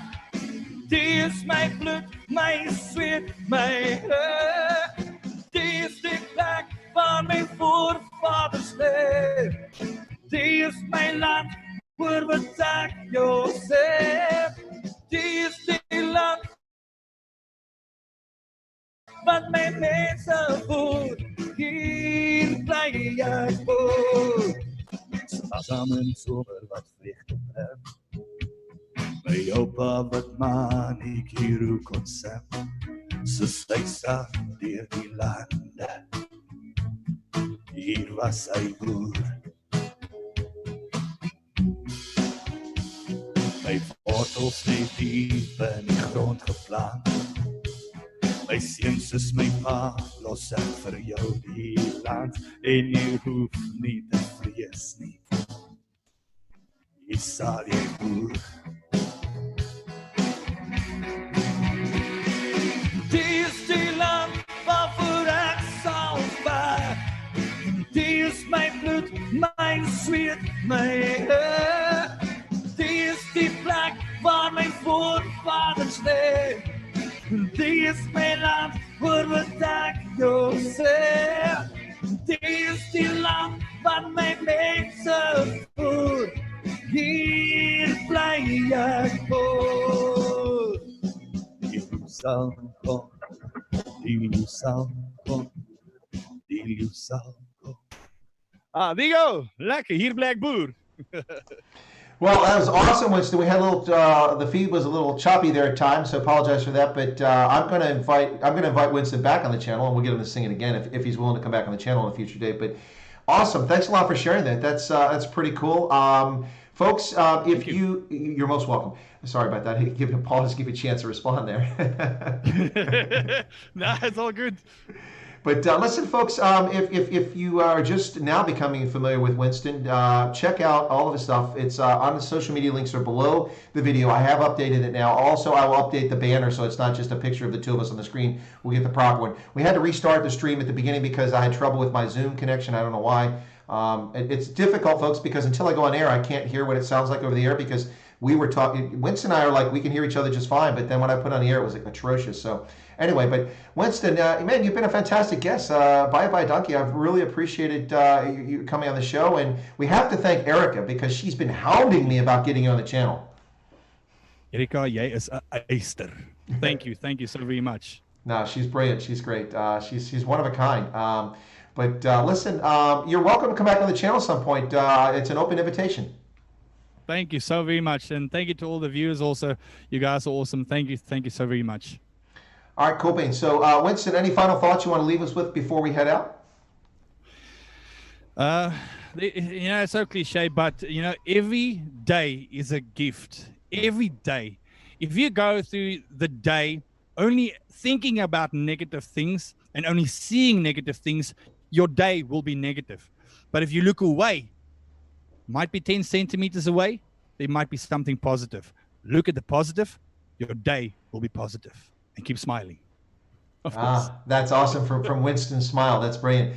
Die is my bloed, my sweet, my hart. Die is die plek van my voorvaders leef. Die is my land, voor wat ek jou sê. Die is die land, wat my mense voer. Hier bly ek boer. Saam in somer wat vreugde bring. My oupa wat manicure kon sing. Soos hy sag deur die lande. Hier was hy boer. My wortels het diep in die grond geplant. My seuns is my pa, los ek vir jou die land. En jy hoef nie te vrees nie. Hier sal jy boer. Die is die land waarvoor ek sal vaar. Die is my bloed, my sweet, my hart. Die is die plek waar my voorvaders leef. Die is my land, voor wat ek jou sê. Die is die land wat my mense voer. Hier bly ek boer. Ilusão, ilusão, ilusão. Ah, Digo, lekker, hier Black Boer. Well, that was awesome, Winston. We had a little, the feed was a little choppy there at times, so apologize for that. But I'm going to invite Winston back on the channel, and we'll get him to sing it again if he's willing to come back on the channel on a future date. But awesome, thanks a lot for sharing that. That's pretty cool, folks. If you're most welcome. Sorry about that. Paul, just give you a chance to respond there. No, it's all good. But listen, folks, if you are just now becoming familiar with Winston, check out all of his stuff. It's on the social media links are below the video. I have updated it now. Also, I will update the banner so it's not just a picture of the two of us on the screen. We'll get the proper one. We had to restart the stream at the beginning because I had trouble with my Zoom connection. I don't know why. It's difficult, folks, because until I go on air, I can't hear what it sounds like over the air because we were talking. Winston and I are like, we can hear each other just fine, but then when I put on the air, it was like atrocious. So anyway, but Winston, man, you've been a fantastic guest. Bye donkey. I've really appreciated you coming on the show, and we have to thank Erica because she's been hounding me about getting you on the channel. Erica, jy is 'n eyster. Thank you so very much. No, she's brilliant. She's great. She's one of a kind. But listen, you're welcome to come back on the channel at some point. It's an open invitation. Thank you so very much, and thank you to all the viewers also. You guys are awesome. Thank you so very much. All right, cool beans. So, Winston, any final thoughts you want to leave us with before we head out? It's so cliche, but every day is a gift. Every day. If you go through the day only thinking about negative things and only seeing negative things, your day will be negative. But if you look away, might be 10 centimeters away, there might be something positive. Look at the positive, your day will be positive. And keep smiling. Of course. That's awesome from Winston Smile. That's brilliant.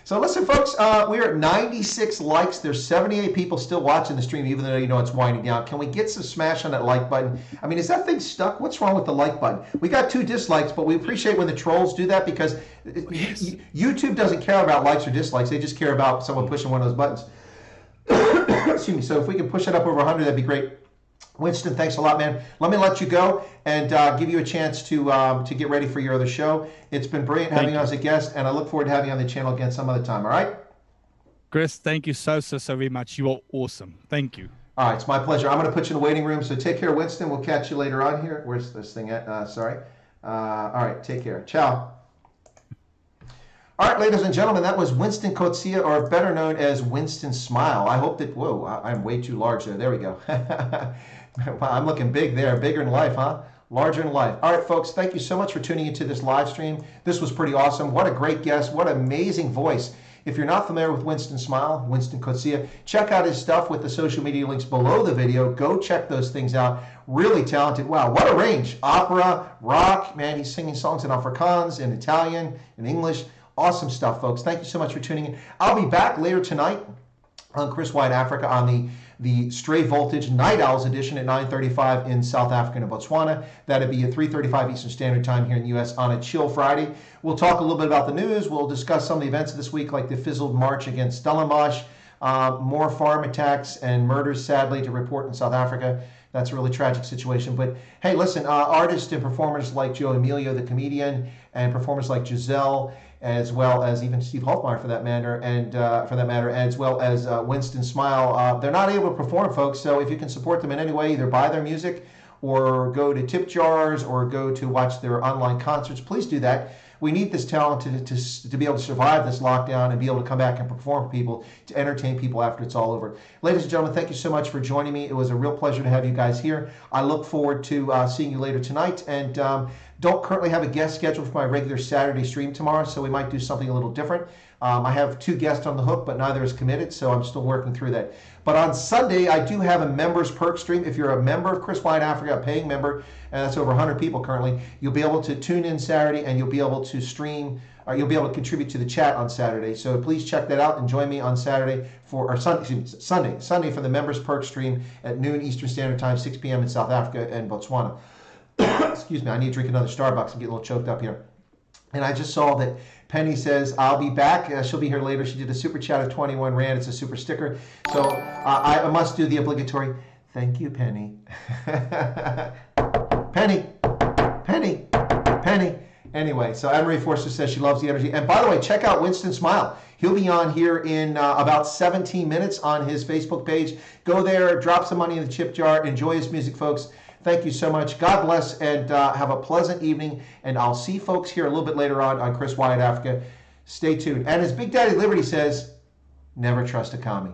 So listen, folks, we're at 96 likes. There's 78 people still watching the stream, even though it's winding down. Can we get some smash on that like button? I mean, is that thing stuck? What's wrong with the like button? We got 2 dislikes, but we appreciate when the trolls do that because YouTube doesn't care about likes or dislikes. They just care about someone pushing one of those buttons. Excuse me. So if we can push it up over 100, that'd be great. Winston, thanks a lot, man. Let me let you go and give you a chance to get ready for your other show. It's been brilliant having you as a guest, and I look forward to having you on the channel again some other time, all right? Chris, thank you so very much. You are awesome. Thank you. All right, it's my pleasure. I'm going to put you in the waiting room, so take care, Winston. We'll catch you later on here. Where's this thing at? Sorry. All right, take care. Ciao. All right, ladies and gentlemen, that was Winston Coetzee, or better known as Winston Smile. I hope that, whoa, I'm way too large there. There we go. Wow, I'm looking big there, bigger than life, huh? Larger than life. All right, folks, thank you so much for tuning into this live stream. This was pretty awesome. What a great guest. What an amazing voice. If you're not familiar with Winston Smile, Winston Coetzee, check out his stuff with the social media links below the video. Go check those things out. Really talented. Wow, what a range. Opera, rock, man, he's singing songs in Afrikaans, in Italian, in English. Awesome stuff, folks. Thank you so much for tuning in. I'll be back later tonight on Chris White Africa on the Stray Voltage Night Owls edition at 9:35 in South Africa and Botswana. That'll be at 3:35 Eastern Standard Time here in the U.S. on a chill Friday. We'll talk a little bit about the news. We'll discuss some of the events of this week, like the fizzled march against Stellenbosch, more farm attacks and murders, sadly, to report in South Africa. That's a really tragic situation. But hey, listen, artists and performers like Joe Emilio, the comedian, and performers like Giselle, as well as even Steve Hofmeyer for that matter, as well as Winston Smile. They're not able to perform, folks, so if you can support them in any way, either buy their music or go to tip jars or go to watch their online concerts, please do that. We need this talent to be able to survive this lockdown and be able to come back and perform for people, to entertain people after it's all over. Ladies and gentlemen, thank you so much for joining me. It was a real pleasure to have you guys here. I look forward to seeing you later tonight, and don't currently have a guest scheduled for my regular Saturday stream tomorrow, so we might do something a little different. I have 2 guests on the hook, but neither is committed, so I'm still working through that. But on Sunday, I do have a members perk stream. If you're a member of Chris White Africa, a paying member, and that's over 100 people currently, you'll be able to tune in Saturday, and you'll be able to stream, or you'll be able to contribute to the chat on Saturday. So please check that out and join me on Saturday Sunday for the members perk stream at noon Eastern Standard Time, 6 p.m. in South Africa and Botswana. Excuse me, I need to drink another Starbucks and get a little choked up here. And I just saw that Penny says, I'll be back. She'll be here later. She did a super chat of 21 Rand. It's a super sticker. So I must do the obligatory, thank you, Penny. Penny. Penny. Anyway, so Anne-Marie Forster says she loves the energy. And by the way, check out Winston Smile. He'll be on here in about 17 minutes on his Facebook page. Go there, drop some money in the tip jar. Enjoy his music, folks. Thank you so much. God bless, and have a pleasant evening. And I'll see folks here a little bit later on Chris Wyatt Africa. Stay tuned. And as Big Daddy Liberty says, never trust a commie.